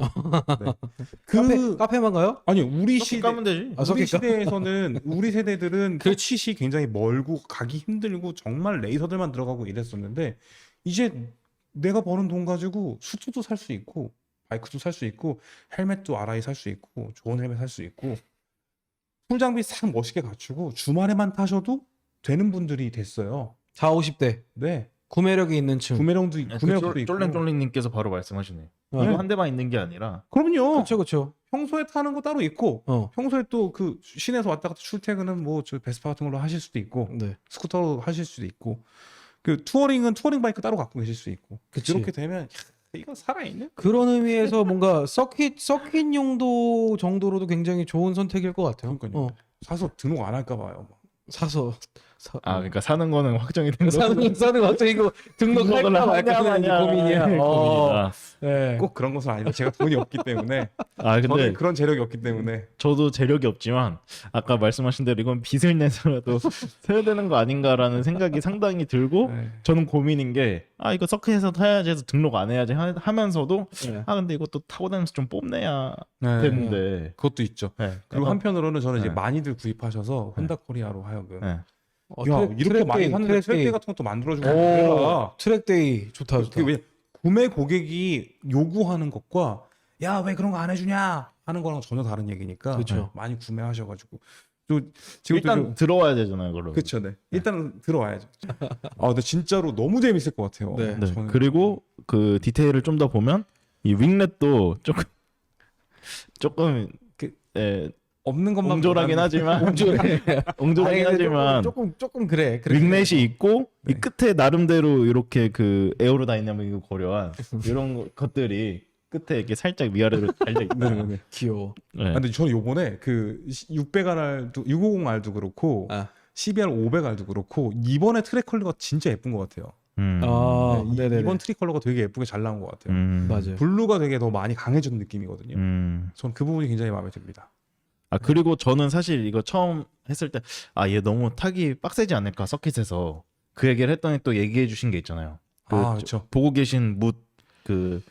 네. 카페만 가요? 아니 우리 섞기 시대 까면 되지. 아, 우리 섞일까? 시대에서는 우리 세대들은 그 칫이 굉장히 멀고 가기 힘들고 정말 레이서들만 들어가고 이랬었는데 이제 내가 버는 돈 가지고 수트도 살 수 있고 바이크도 살 수 있고 헬멧도 RI 살 수 있고 좋은 헬멧 살 수 있고 풀 장비 싹 멋있게 갖추고 주말에만 타셔도 되는 분들이 됐어요. 4, 50대 네. 구매력이 있는 층. 구매력도 있고 쫄랭쫄랭님께서 바로 말씀하시네요. 어. 이거 한 대만 있는 게 아니라 그럼요. 그렇죠. 평소에 타는 거 따로 있고 평소에 또 그 시내에서 왔다 갔다 출퇴근은 뭐 저 베스파 같은 걸로 하실 수도 있고 네. 스쿠터로 하실 수도 있고 그 투어링은 투어링 바이크 따로 갖고 계실 수 있고 그치. 그렇게 되면 야, 이거 살아있네. 그런 의미에서 뭔가 서킷 용도 정도로도 굉장히 좋은 선택일 것 같아요. 그러니까요. 사서 등록 안 할까 봐요. 사서 그러니까 사는 거는 확정이 된 거. 사는 거 갑자기 이거 등록할까 말까 하는 고민이야. 고민이다. 네. 꼭 그런 것은 아니고 제가 돈이 없기 때문에 근데 저는 그런 재력이 없기 때문에 저도 재력이 없지만 아까 말씀하신 대로 이건 빚을 내서라도 세야 되는 거 아닌가라는 생각이 상당히 들고 네. 저는 고민인 게 이거 서킷에서 타야지 해서 등록 안 해야지 하면서도 네. 근데 이것도 타고 다니면서 좀 뽐내야 네. 되는데 그것도 있죠. 네. 그리고 한편으로는 저는 이제 네. 많이들 구입하셔서 혼다 코리아로 하여금 네. 야 이렇게 많이 샀는데 트랙데이 같은 것도 만들어주고 내가 트랙데이 좋다. 그게 왜 구매 고객이 요구하는 것과 야 왜 그런 거 안 해주냐 하는 거랑 전혀 다른 얘기니까 그쵸. 많이 구매하셔가지고 또 지금 일단 들어와야 되잖아요, 그럼. 그렇죠, 네. 일단은 들어와야죠. 근데 진짜로 너무 재밌을 것 같아요. 네. 네. 저는 그리고 그 디테일을 좀 더 보면 이 윙렛도 조금 없는 것만 옹졸하긴 하지만 옹졸하긴 하지만 조금 그래. 윙렛이 있고 이 네. 끝에 나름대로 이렇게 그 에어로다이나믹이 고려한 이런 것들이 끝에 이렇게 살짝 위아래로 달려 있다. 네. 귀여워. 네. 근데 저는 요번에 그 600R도 650R도 그렇고 아, 12R 500R도 그렇고 이번에 트랙 컬러가 진짜 예쁜 것 같아요. 네네네. 이번 트랙 컬러가 되게 예쁘게 잘 나온 것 같아요. 맞아요. 블루가 되게 더 많이 강해진 느낌이거든요. 저는 그 부분이 굉장히 마음에 듭니다. 그리고 저는 사실 이거 처음 했을 때 얘 너무 타기 빡세지 않을까 서킷에서 그 얘기를 했더니 또 얘기해 주신 게 있잖아요. 그렇죠. 보고 계신 그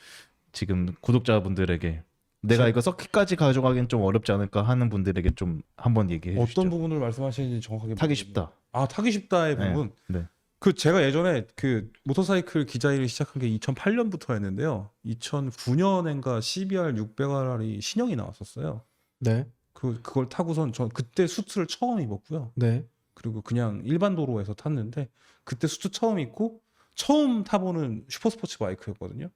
지금 구독자분들에게 내가 이거 서킷까지 가져가기는 좀 어렵지 않을까 하는 분들에게 좀 한번 얘기해 주시죠. 어떤 부분을 말씀하시는지 정확하게 타기 모르겠는데. 쉽다. 타기 쉽다의 네. 부분. 네. 그 제가 예전에 그 모터사이클 기자 일을 시작한 게 2008년부터였는데요. 2009년인가 CBR 600R이 신형이 나왔었어요. 네. 그걸 타고선 전 그때 수트를 처음 입었고요. 네. 그리고 그냥 일반 도로에서 탔는데 그때 수트 처음 입고 처음 타보는 슈퍼스포츠 바이크였거든요.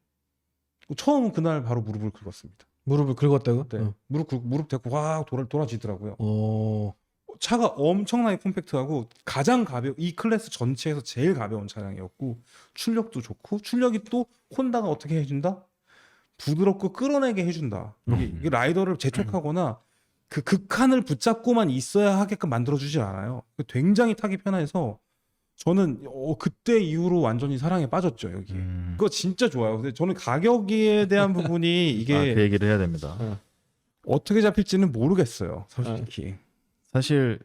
처음 그날 바로 무릎을 긁었습니다. 무릎을 긁었다고? 네. 무릎 대고 확 돌아지더라고요. 어. 차가 엄청나게 콤팩트하고 가장 이 클래스 전체에서 제일 가벼운 차량이었고 출력도 좋고 출력이 또 혼다가 어떻게 해준다? 부드럽고 끌어내게 해준다. 이게 라이더를 재촉하거나 그 극한을 붙잡고만 있어야 하게끔 만들어주질 않아요. 굉장히 타기 편해서 저는 그때 이후로 완전히 사랑에 빠졌죠 여기. 그거 진짜 좋아요. 근데 저는 가격에 대한 부분이 이게 그 얘기를 해야 됩니다. 어떻게 잡힐지는 모르겠어요, 솔직히. 사실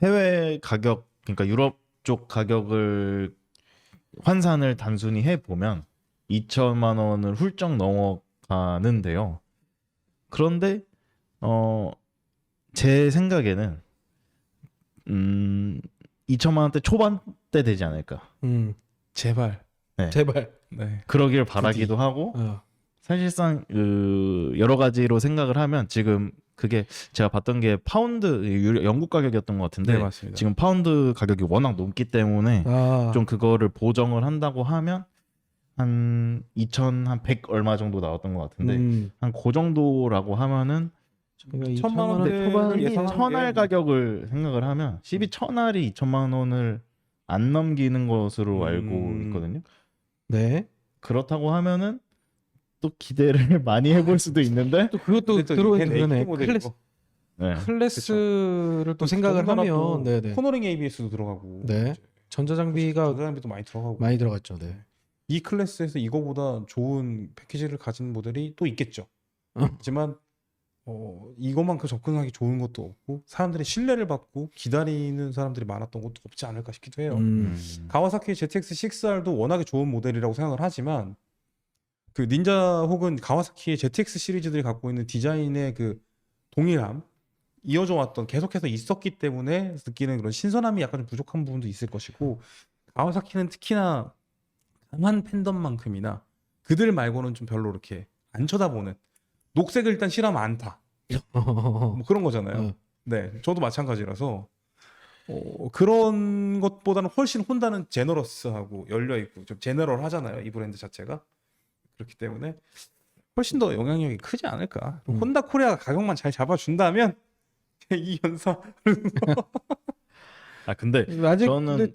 해외 가격, 그러니까 유럽 쪽 가격을 환산을 단순히 해 보면 2천만 원을 훌쩍 넘어가는데요. 그런데 제 생각에는 2천만 원대 초반대 되지 않을까. 제발. 네. 제발. 네. 그러길 바라기도 하고 사실상 여러 가지로 생각을 하면 지금 그게 제가 봤던 게 파운드 영국 가격이었던 것 같은데 네, 맞습니다. 지금 파운드 가격이 워낙 높기 때문에 좀 그거를 보정을 한다고 하면 한 2,100 얼마 정도 나왔던 것 같은데 한 그 정도라고 하면은 1,000만 원대 초반을 예상하는 천알 게 가격을 생각을 하면 12,000알이 2천만 원을 안 넘기는 것으로 알고 있거든요. 네. 그렇다고 하면은 또 기대를 많이 해볼 수도 있는데 또 그것도 들어오네. 네. 클래스를 또 생각을 하면 네네. 코너링 ABS도 들어가고 네. 전자장비가 전자장비도 많이 들어가고 많이 들어갔죠. 네. 이 클래스에서 이거보다 좋은 패키지를 가진 모델이 또 있겠죠. 하지만 이것만큼 접근하기 좋은 것도 없고 사람들이 신뢰를 받고 기다리는 사람들이 많았던 것도 없지 않을까 싶기도 해요. 가와사키 ZX 6R도 워낙에 좋은 모델이라고 생각을 하지만 그 닌자 혹은 가와사키의 ZX 시리즈들이 갖고 있는 디자인의 그 동일함 이어져 왔던 계속해서 있었기 때문에 느끼는 그런 신선함이 약간 좀 부족한 부분도 있을 것이고 가와사키는 특히나 강한 팬덤만큼이나 그들 말고는 좀 별로 이렇게 안 쳐다보는 녹색을 일단 싫어하면 안 타. 뭐 그런 거잖아요. 네, 저도 마찬가지라서 그런 것보다는 훨씬 혼다는 제너러스하고 열려 있고 좀 제너럴하잖아요. 이 브랜드 자체가 그렇기 때문에 훨씬 더 영향력이 크지 않을까. 혼다 코리아가 가격만 잘 잡아준다면 이 현상. 근데 아직 저는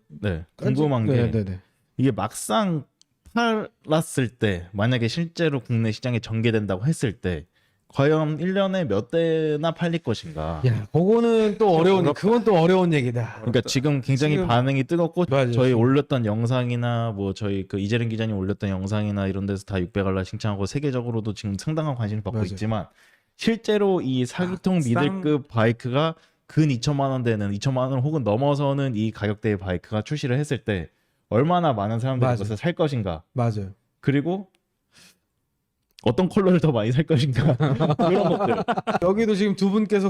궁금한 게 네네. 이게 막상 팔았을 때 만약에 실제로 국내 시장에 전개된다고 했을 때 과연 1년에 몇 대나 팔릴 것인가. 야, 그거는 또 어려운 어렵다. 그건 또 어려운 얘기다. 그러니까 지금 굉장히 지금- 반응이 뜨겁고 맞아요. 저희 올렸던 영상이나 뭐 저희 그 이재린 기자님 올렸던 영상이나 이런 데서 다 600알라 칭찬하고 세계적으로도 지금 상당한 관심을 받고 맞아요. 있지만 실제로 이 사기통 미들급 바이크가 근 2천만 원대는 2천만 원 혹은 넘어서는 이 가격대의 바이크가 출시를 했을 때 얼마나 많은 사람들이 맞아요. 이것을 살 것인가. 맞아요. 그리고 어떤 컬러를 더 많이 살 것인가. 그런 것들. 여기도 지금 두 분께서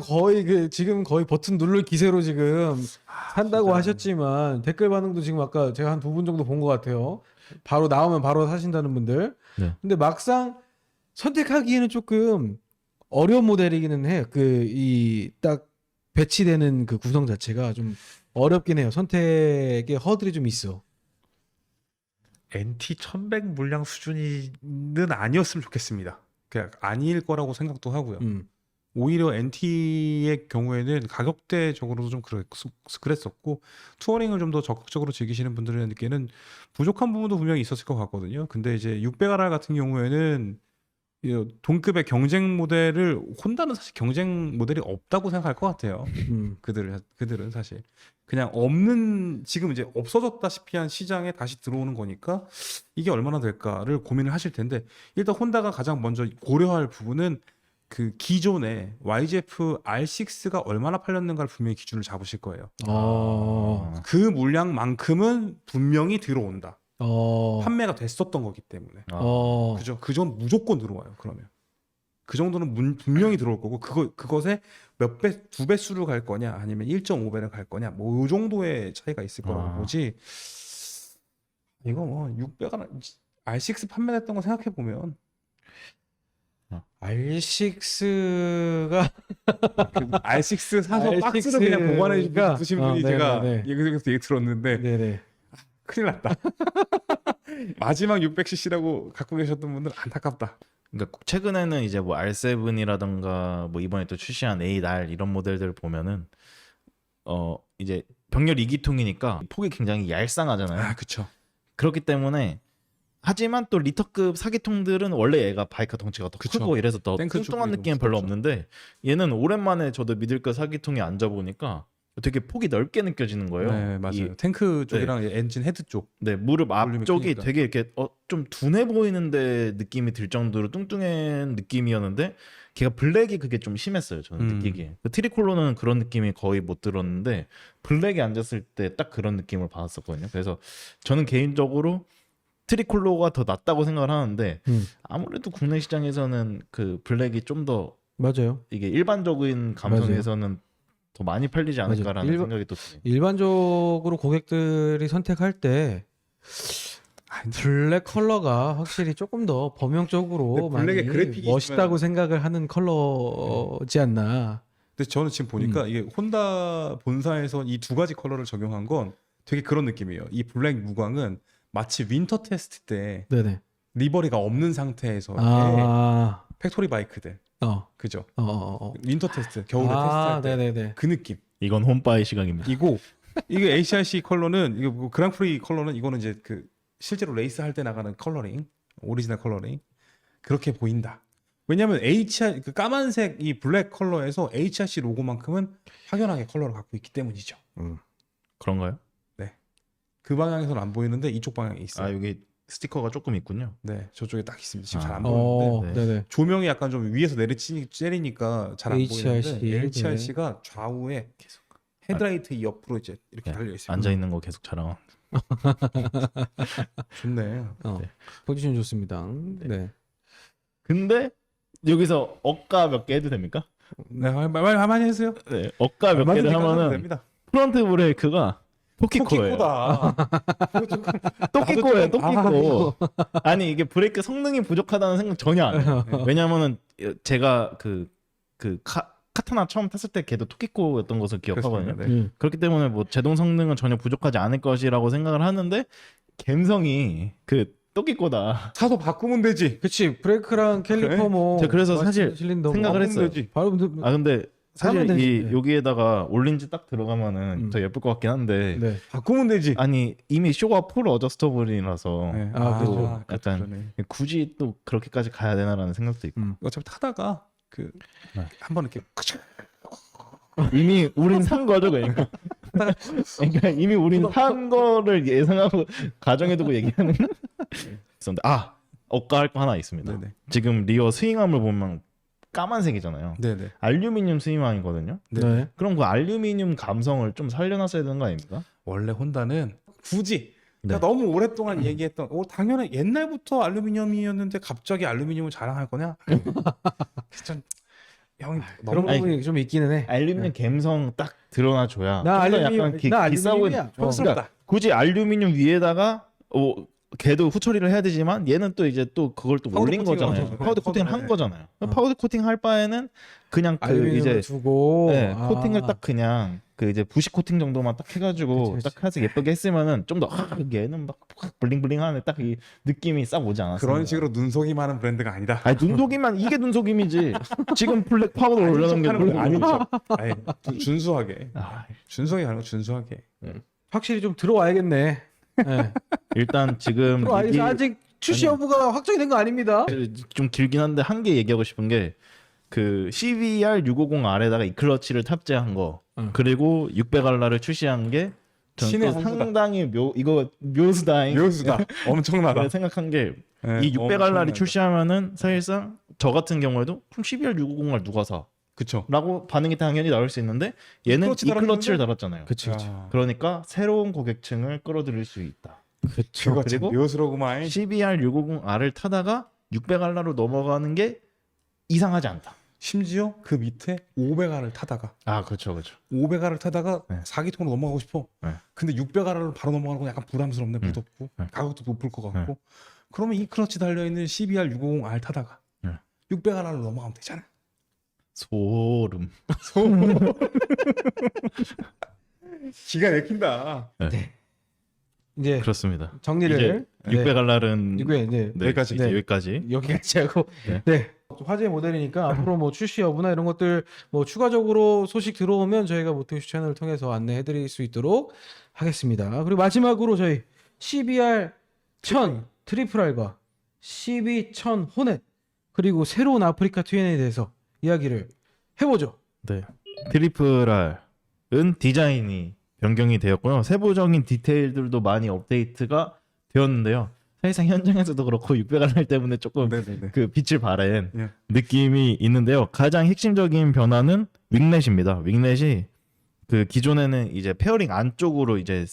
지금 거의 버튼 누를 기세로 지금 산다고 진짜. 하셨지만 댓글 반응도 지금 아까 제가 한 두 분 정도 본 것 같아요. 바로 나오면 바로 사신다는 분들. 네. 근데 막상 선택하기에는 조금 어려운 모델이기는 해요. 그 이 딱 배치되는 그 구성 자체가 좀 어렵긴 해요. 선택의 허들이 좀 있어. NT 1100 물량 수준은 아니었으면 좋겠습니다. 그냥 아닐 거라고 생각도 하고요. 오히려 NT의 경우에는 가격대적으로도 좀 그랬었고 투어링을 좀 더 적극적으로 즐기시는 분들에게는 부족한 부분도 분명히 있었을 것 같거든요. 근데 이제 600RR 같은 경우에는 이 동급의 경쟁 모델을 혼다는 사실 경쟁 모델이 없다고 생각할 것 같아요. 그들은 사실 그냥 없는 지금 이제 없어졌다시피 한 시장에 다시 들어오는 거니까 이게 얼마나 될까를 고민을 하실 텐데 일단 혼다가 가장 먼저 고려할 부분은 그 기존의 YGF R6가 얼마나 팔렸는가를 분명히 기준을 잡으실 거예요. 그 물량만큼은 분명히 들어온다. 판매가 됐었던 거기 때문에. 그죠? 그 정도 무조건 들어와요. 그러면 그 정도는 분명히 들어올 거고 그것에 몇 배, 두 배 수로 갈 거냐 아니면 1.5배를 갈 거냐 뭐 이 정도의 차이가 있을 거라고 보지. 이거 뭐 600가 R6 판매됐던 거 생각해 보면 R6가 R6 사서 R6 박스를 그냥 보관해 가- 주신 분이 제가 네네네. 여기서 얘기 들었는데 네네. 큰일 났다. 마지막 600cc라고 갖고 계셨던 분들 안타깝다. 그러니까 최근에는 이제 뭐 R7이라던가 뭐 이번에 또 출시한 A-R 이런 모델들 보면은 이제 병렬 2기통이니까 폭이 굉장히 얄쌍하잖아요. 그쵸. 그렇기 때문에 하지만 또 리터급 4기통들은 원래 얘가 바이크 덩치가 더 그쵸. 크고 이래서 더 탱크 뚱뚱한 쪽이 느낌은 좀 별로 무섭죠. 없는데 얘는 오랜만에 저도 미들급 4기통에 앉아보니까 되게 폭이 넓게 느껴지는 거예요. 네, 맞아요. 이 탱크 쪽이랑 엔진 헤드 쪽. 네, 무릎 볼륨이 앞쪽이 크니까. 되게 이렇게 좀 둔해 보이는데 느낌이 들 정도로 뚱뚱한 느낌이었는데 걔가 블랙이 그게 좀 심했어요. 저는 느끼기에. 그 트리콜로는 그런 느낌이 거의 못 들었는데 블랙에 앉았을 때 딱 그런 느낌을 받았었거든요. 그래서 저는 개인적으로 트리콜로가 더 낫다고 생각을 하는데 아무래도 국내 시장에서는 그 블랙이 좀 더 맞아요. 이게 일반적인 감성에서는 더 많이 팔리지 않을까라는 맞아요. 생각이 또 드네요. 일반적으로 고객들이 선택할 때 블랙 컬러가 확실히 조금 더 범용적으로 근데 블랙의 많이 그래픽이 멋있다고 있으면- 생각을 하는 컬러지 않나. 근데 저는 지금 보니까 이게 혼다 본사에서 이 두 가지 컬러를 적용한 건 되게 그런 느낌이에요. 이 블랙 무광은 마치 윈터 테스트 때 네네. 리버리가 없는 상태에서의 아, 팩토리 바이크들. 그죠? 윈터 테스트, 겨울에 테스트할 때 네네네. 그 느낌. 이건 홈바의 시각입니다. 이게 HRC 컬러는 이게 뭐 그랑프리 컬러는 이거는 이제 그 실제로 레이스 할 때 나가는 컬러링, 오리지널 컬러링 그렇게 보인다. 왜냐하면 그 까만색 이 블랙 컬러에서 HRC 로고만큼은 확연하게 컬러를 갖고 있기 때문이죠. 그런가요? 그 방향에서는 안 보이는데 이쪽 방향에 있어요. 아 여기 스티커가 조금 있군요. 네, 저쪽에 딱 있습니다. 지금 아. 잘 안 보이는데 네네. 조명이 약간 좀 위에서 때리니까 잘 안 HRC, 보이는데 HRC가 좌우에 계속 헤드라이트 옆으로 이제 이렇게 네, 달려 있어요. 앉아 있는 거 계속 자랑. 좋네. 네. 포지션 좋습니다. 네. 근데 여기서 억가 몇 개 해도 됩니까? 네, 말 많이 해주세요. 네, 억가 몇 개를 하면은 됩니다. 프론트 브레이크가 토끼코예요. 토끼코다. 토끼코예요, 나도 좀- 토끼코. 아니 이게 브레이크 성능이 부족하다는 생각 전혀 안 해요. 왜냐면은 제가 그 카타나 처음 탔을 때 걔도 토끼코였던 것을 기억하거든요. 그렇습니다. 네. 그렇기 때문에 뭐 제동 성능은 전혀 부족하지 않을 것이라고 생각을 하는데 감성이 그 토끼코다. 사서 바꾸면 되지. 그치, 브레이크랑 캘리퍼 그래? 뭐 제가 그래서 사실 실린더 생각을 바꾸면 했어요. 되지. 바로 아 근데 사실 하면 되지. 이 네. 여기에다가 올린지 딱 들어가면은 더 예쁠 것 같긴 한데 네. 바꾸면 되지. 아니 이미 쇼가 풀 어저스터블이라서 네. 그렇죠. 약간 그러네. 굳이 또 그렇게까지 가야 되나라는 생각도 있고. 어차피 타다가 그 네. 한번 이렇게 이미 우린 산 거죠, 그러니까. 그러니까 이미 우린 산 거를 예상하고 가정해두고 얘기하는 거. 있었는데 억가할 거 하나 있습니다. 네네. 지금 리어 스윙함을 보면 까만색이잖아요. 네네. 알루미늄 스윙함이거든요. 네. 그럼 그 알루미늄 감성을 좀 살려놨어야 되는 거 아닙니까? 원래 혼다는 굳이 네. 너무 오랫동안 얘기했던 당연히 옛날부터 알루미늄이었는데 갑자기 알루미늄을 자랑할 거냐? 좀 형이 그런 너무 부분이 좀 있기는 해. 알루미늄 감성 딱 드러나줘야 나 좀더 알루미늄- 약간 나 비싸 보이는. 알루미늄이야. 촌스럽다. 굳이 알루미늄 위에다가 걔도 후처리를 해야 되지만 얘는 또 이제 또 그걸 또 파우더 올린 코팅을 거잖아요. 하죠. 파우더 코팅을 한 네. 거잖아요. 파우더 코팅 할 바에는 그냥 그 알루미늄을 이제 주고 네, 코팅을 딱 그냥 그 이제 부식 코팅 정도만 딱 해가지고 그치. 딱 해서 예쁘게 했으면은 좀 더 얘는 막 블링블링하는 딱 이 느낌이 싹 오지 않았어요. 그런 식으로 눈속이 많은 브랜드가 아니다. 아니 눈속임만 이게 눈속임이지. 지금 블랙 파우더 올려놓은 게 척하는 건 눈속임. 아니죠. 준수하게. 아, 준수하게 하는 거 준수하게. 확실히 좀 들어와야겠네. 네. 일단 지금 들어와야겠어. 이게 아직 출시 여부가 확정이 된 거 아닙니다. 좀 길긴 한데 한 개 얘기하고 싶은 게 그 CBR 650R에다가 이 클러치를 탑재한 거 그리고 600R를 출시한 게 저는 신의 또 선수다. 상당히 이거 묘수다잉 묘수다. 엄청나다. 생각한 게 네, 이 600R이 출시하면은 사실상 저 같은 경우에도 그럼 12R 650R 누가 사? 그쵸. 라고 반응이 당연히 나올 수 있는데 얘는 클러치 이 클러치를 달았는데? 달았잖아요. 그치. 그러니까 새로운 고객층을 끌어들일 수 있다. 그쵸. 그거 참 그리고 묘수로구만. CBR 650R을 타다가 600R로 넘어가는 게 이상하지 않다. 심지어 그 밑에 500R을 타다가 아 그렇죠, 그렇죠. 500R을 타다가 네. 4기통으로 넘어가고 싶어. 네. 근데 600R로 바로 넘어가는 건 약간 부담스럽네. 무섭고 네. 가격도 높을 것 같고. 그러면 이 클러치 달려있는 CBR 650R 타다가 네. 600R로 넘어가면 되잖아. 소름. 기가 막힌다. 이제 그렇습니다. 정리를 이제 600R은 이게 이제 여기까지. 이제 여기까지. 여기까지 하고 네. 네. 화제 모델이니까 앞으로 뭐 출시 여부나 이런 것들 뭐 추가적으로 소식 들어오면 저희가 모토슈 채널을 통해서 안내해 드릴 수 있도록 하겠습니다. 그리고 마지막으로 저희 CBR 1000 트리플 R과 CB 1000 호넷 그리고 새로운 아프리카 TN에 대해서 이야기를 해보죠. 네. 트리플 R은 디자인이 변경이 되었고요. 세부적인 디테일들도 많이 업데이트가 되었는데요. 사실상 현장에서도 그렇고 600R 때문에 조금 네네네. 그 빛을 발한 예. 느낌이 있는데요. 가장 핵심적인 변화는 윙렛입니다. 윙렛이 그 기존에는 이제 페어링 안쪽으로 이제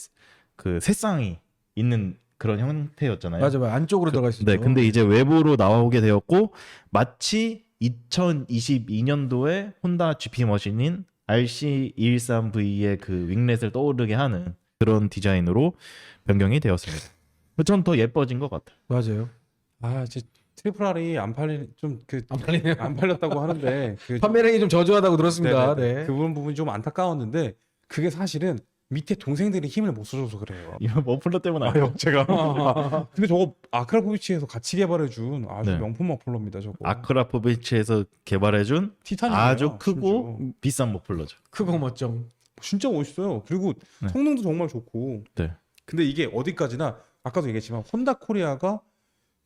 그 새쌍이 있는 그런 형태였잖아요. 맞아. 안쪽으로 들어가 있었죠. 네, 근데 이제 외부로 나오게 되었고 마치 2022년도에 혼다 GP 머신인 RC213V의 그 윙렛을 떠오르게 하는 그런 디자인으로 변경이 되었습니다. 전 더 예뻐진 것 같아요. 맞아요. 아, 이제 트리플 R이 안 팔리 안 팔리네요. 안 팔렸다고 하는데 그 판매량이 좀 저조하다고 들었습니다. 네네네. 네. 그 부분이 좀 안타까웠는데 그게 사실은 밑에 동생들이 힘을 못 써줘서 그래요. 이거 머플러 때문 아니에요? 제가. 근데 저거 아크라포비치에서 같이 개발해준 아주 네. 명품 머플러입니다. 저거. 아크라포비치에서 개발해준 티타늄이에요, 아주 크고 심지어. 비싼 머플러죠. 크고 멋정. 진짜 멋있어요. 그리고 네. 성능도 정말 좋고. 네. 근데 이게 어디까지나 아까도 얘기했지만 혼다 코리아가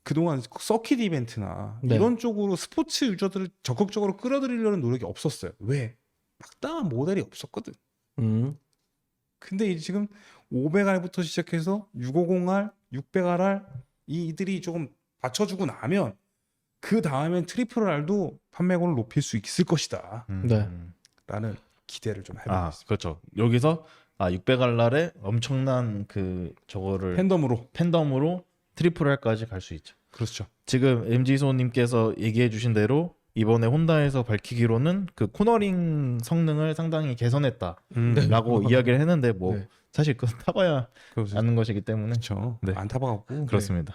그동안 서킷 이벤트나 네. 이런 쪽으로 스포츠 유저들을 적극적으로 끌어들이려는 노력이 없었어요. 왜? 막다한 모델이 없었거든. 근데 이제 지금 500R부터 시작해서 650R, 600RR 이들이 조금 받쳐주고 나면 그 다음엔 트리플 R도 판매고를 높일 수 있을 것이다 네. 라는 기대를 좀 해보고 아 있습니다. 그렇죠. 여기서 600알날에 엄청난 그 저거를 팬덤으로 트리플 R까지 갈 수 있죠. 그렇죠. 지금 MG소님께서 얘기해주신 대로 이번에 혼다에서 밝히기로는 그 코너링 성능을 상당히 개선했다라고 네. 이야기를 했는데 뭐 네. 사실 그건 타봐야 아는 것이기 때문에 그렇죠. 네. 안 타봐갖고 그렇습니다.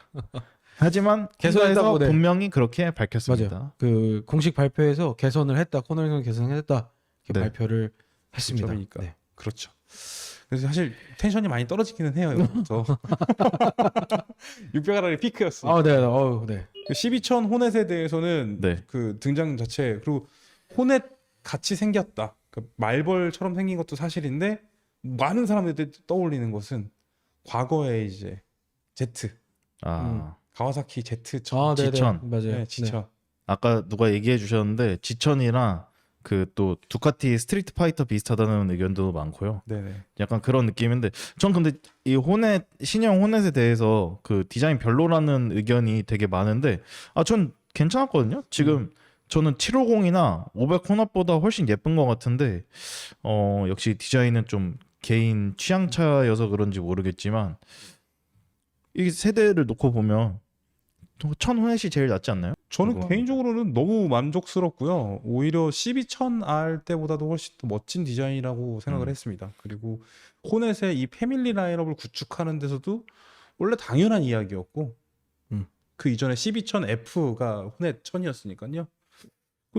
하지만 개선했다고, 혼다에서 네. 분명히 그렇게 밝혔습니다. 맞아요. 그 공식 발표에서 개선을 했다. 코너링 개선했다. 이렇게 네. 발표를 했습니다. 점이니까. 네. 그렇죠. 그래서 사실 텐션이 많이 떨어지기는 해요. 여기서 600R이 피크였어. 아, 네. 네. 그 12000 호넷에 대해서는 네. 그 등장 자체 그리고 호넷 같이 생겼다. 그 말벌처럼 생긴 것도 사실인데 많은 사람들이 떠올리는 것은 과거에 이제 Z 아 가와사키 Z 아, 네, 지천. 맞아요. 네, 지천 아까 누가 얘기해 주셨는데 지천이랑 그 또 두카티 스트리트 파이터 비슷하다는 의견도 많고요. 네네. 약간 그런 느낌인데 전 근데 이 호넷 신형 호넷에 대해서 그 디자인 별로라는 의견이 되게 많은데 전 괜찮았거든요. 지금 저는 750이나 500 혼합보다 훨씬 예쁜 것 같은데 역시 디자인은 좀 개인 취향 차여서 그런지 모르겠지만 이 세대를 놓고 보면 1000 호넷이 제일 낫지 않나요? 저는 그거. 개인적으로는 너무 만족스럽고요. 오히려 12000R 때보다도 훨씬 더 멋진 디자인이라고 생각을 했습니다. 그리고 호넷의 이 패밀리 라인업을 구축하는 데서도 원래 당연한 이야기였고 그 이전에 12000F가 호넷 1000이었으니까요.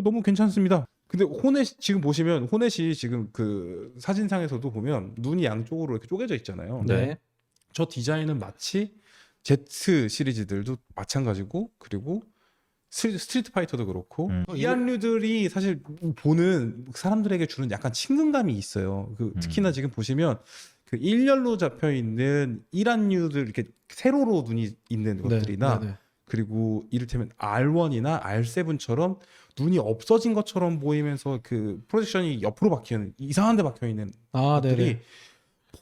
너무 괜찮습니다. 근데 호넷 지금 보시면 호넷이 지금 그 사진상에서도 보면 눈이 양쪽으로 이렇게 쪼개져 있잖아요. 네. 저 디자인은 마치 Z 시리즈들도 마찬가지고 그리고 스트리트 파이터도 그렇고 이안류들이 사실 보는 사람들에게 주는 약간 친근감이 있어요. 특히나 지금 보시면 그 일렬로 잡혀 있는 이란류들 이렇게 세로로 눈이 있는 것들이나 네. 그리고 이를테면 R1이나 R7처럼 눈이 없어진 것처럼 보이면서 그 프로젝션이 옆으로 박히는 이상한 데 박혀 있는 것들이 네네.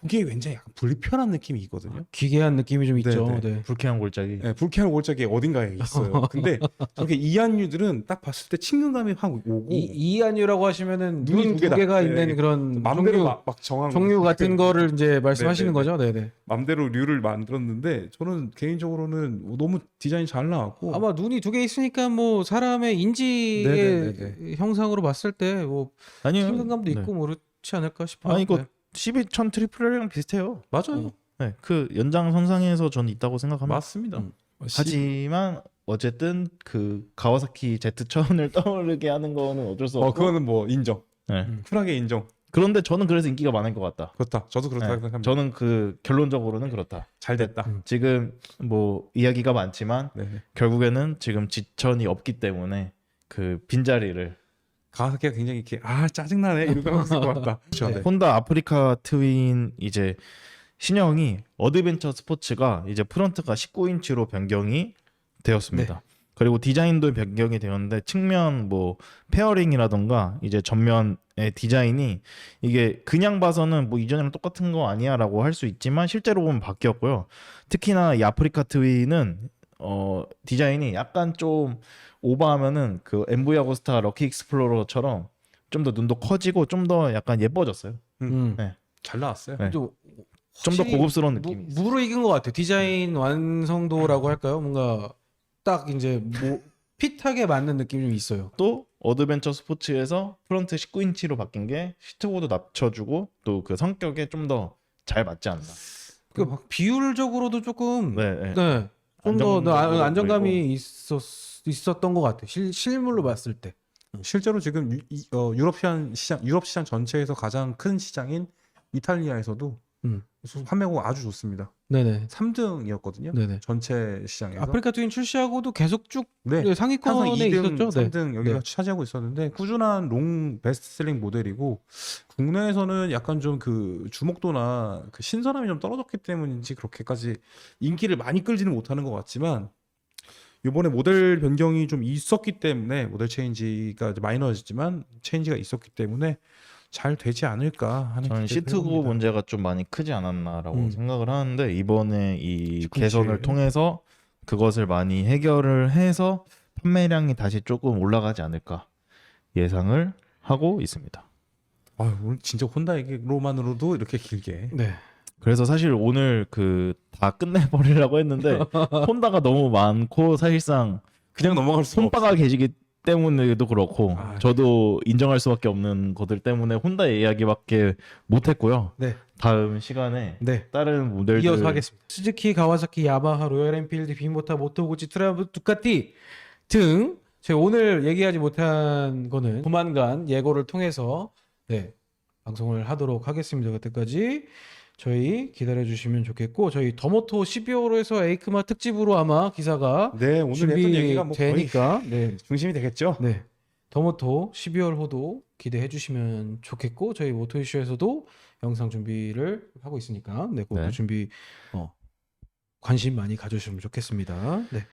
보기에 왠지 약간 불편한 느낌이 있거든요. 기괴한 느낌이 좀 있죠. 네. 네. 불쾌한 골짜기. 네, 불쾌한 골짜기 어딘가에 있어요. 근데 저렇게 이한류들은 딱 봤을 때 친근감이 확 오고 이안유라고 하시면은 눈이 눈 두 두 개다. 개가 네. 있는 그런 맘대로 종류, 막 정한 종류 같은 거를 이제 말씀하시는 네네네. 거죠. 네네. 맘대로 류를 만들었는데 저는 개인적으로는 너무 디자인 잘 나왔고 아마 눈이 두 개 있으니까 뭐 사람의 인지의 네네네네. 형상으로 봤을 때 뭐 아니요. 친근감도 네. 있고 뭐 그렇지 않을까 싶어요. 이거 네. 12000 트리플 L이랑 비슷해요. 맞아요. 네, 그 연장선상에서 저는 있다고 생각합니다. 맞습니다. 하지만 어쨌든 그 가와사키 Z1000을 떠오르게 하는 거는 어쩔 수 없고. 그거는 뭐 인정. 네. 쿨하게 인정. 그런데 저는 그래서 인기가 많을 것 같다. 그렇다. 저도 그렇다 네, 생각합니다. 저는 그 결론적으로는 그렇다. 잘 됐다. 지금 뭐 이야기가 많지만 네. 결국에는 지금 지천이 없기 때문에 그 빈자리를 가사키가 굉장히 이렇게 짜증나네 이러고 있을 것 같다. 그렇죠. 네. 혼다 아프리카 트윈 이제 신형이 어드벤처 스포츠가 이제 프론트가 19인치로 변경이 되었습니다. 그리고 디자인도 변경이 되었는데 측면 뭐 페어링이라던가 이제 전면의 디자인이 이게 그냥 봐서는 뭐 이전이랑 똑같은 거 아니야라고 할 수 있지만 실제로 보면 바뀌었고요. 특히나 이 아프리카 트윈은 디자인이 약간 좀 오버하면은 그 MV 아고스타 럭키 익스플로러처럼 좀 더 눈도 커지고 좀 더 약간 예뻐졌어요. 네. 잘 나왔어요. 네. 좀 좀 더 확실히 고급스러운 느낌이 있어요. 무르익은 것 같아요. 디자인 완성도라고 할까요? 뭔가 딱 이제 뭐 핏하게 맞는 느낌이 좀 있어요. 또 어드벤처 스포츠에서 프론트 19인치로 바뀐 게 시트보드 낮춰주고 또 그 성격에 좀 더 잘 맞지 않나. 그 비율적으로도 조금 네. 좀 더 안정적으로 안정감이 있었던 것 같아요. 실물로 봤을 때. 실제로 지금 유럽 시장 전체에서 가장 큰 시장인 이탈리아에서도 판매고가 아주 좋습니다. 네네. 3등이었거든요. 네네. 전체 시장에서. 아프리카 트윈 출시하고도 계속 쭉 네. 항상 상위권에 2등, 있었죠. 네. 3등 여기가 네. 차지하고 있었는데 꾸준한 롱 베스트셀링 모델이고 국내에서는 약간 좀 그 주목도나 그 신선함이 좀 떨어졌기 때문인지 그렇게까지 인기를 많이 끌지는 못하는 것 같지만 이번에 모델 변경이 좀 있었기 때문에 모델 체인지가 이제 마이너지지만 체인지가 있었기 때문에 잘 되지 않을까 하는 저는 기대를 시트고 해봅니다. 문제가 좀 많이 크지 않았나라고 생각을 하는데 이번에 이 뒤꿈치. 개선을 통해서 그것을 많이 해결을 해서 판매량이 다시 조금 올라가지 않을까 예상을 하고 있습니다. 오늘 진짜 혼다 얘기로만으로도 이렇게 길게 네. 그래서 사실 오늘 그 다 끝내버리려고 했는데 혼다가 너무 많고 사실상 그냥 넘어갈 수가 없어. 손바가 계시기 때문에도 그렇고 아, 저도 인정할 수밖에 없는 것들 때문에 혼다 이야기밖에 못했고요. 네. 다음 시간에 네. 다른 모델들 이어서 하겠습니다. 스즈키, 가와사키, 야마하, 로열 엔필드, 빈모타, 모토구치, 트라브, 두카티 등 제가 오늘 얘기하지 못한 거는 조만간 예고를 통해서 방송을 하도록 하겠습니다. 그때까지 저희 기다려 주시면 좋겠고 저희 더모토 12월에서 에이크마 특집으로 아마 기사가 네, 오늘 했던 얘기가 뭐 거의 되니까 중심이 되겠죠. 네. 더모토 12월 호도 기대해 주시면 좋겠고 저희 모토 이슈에서도 영상 준비를 하고 있으니까 그것도 네. 준비 관심 많이 가져주시면 좋겠습니다. 네.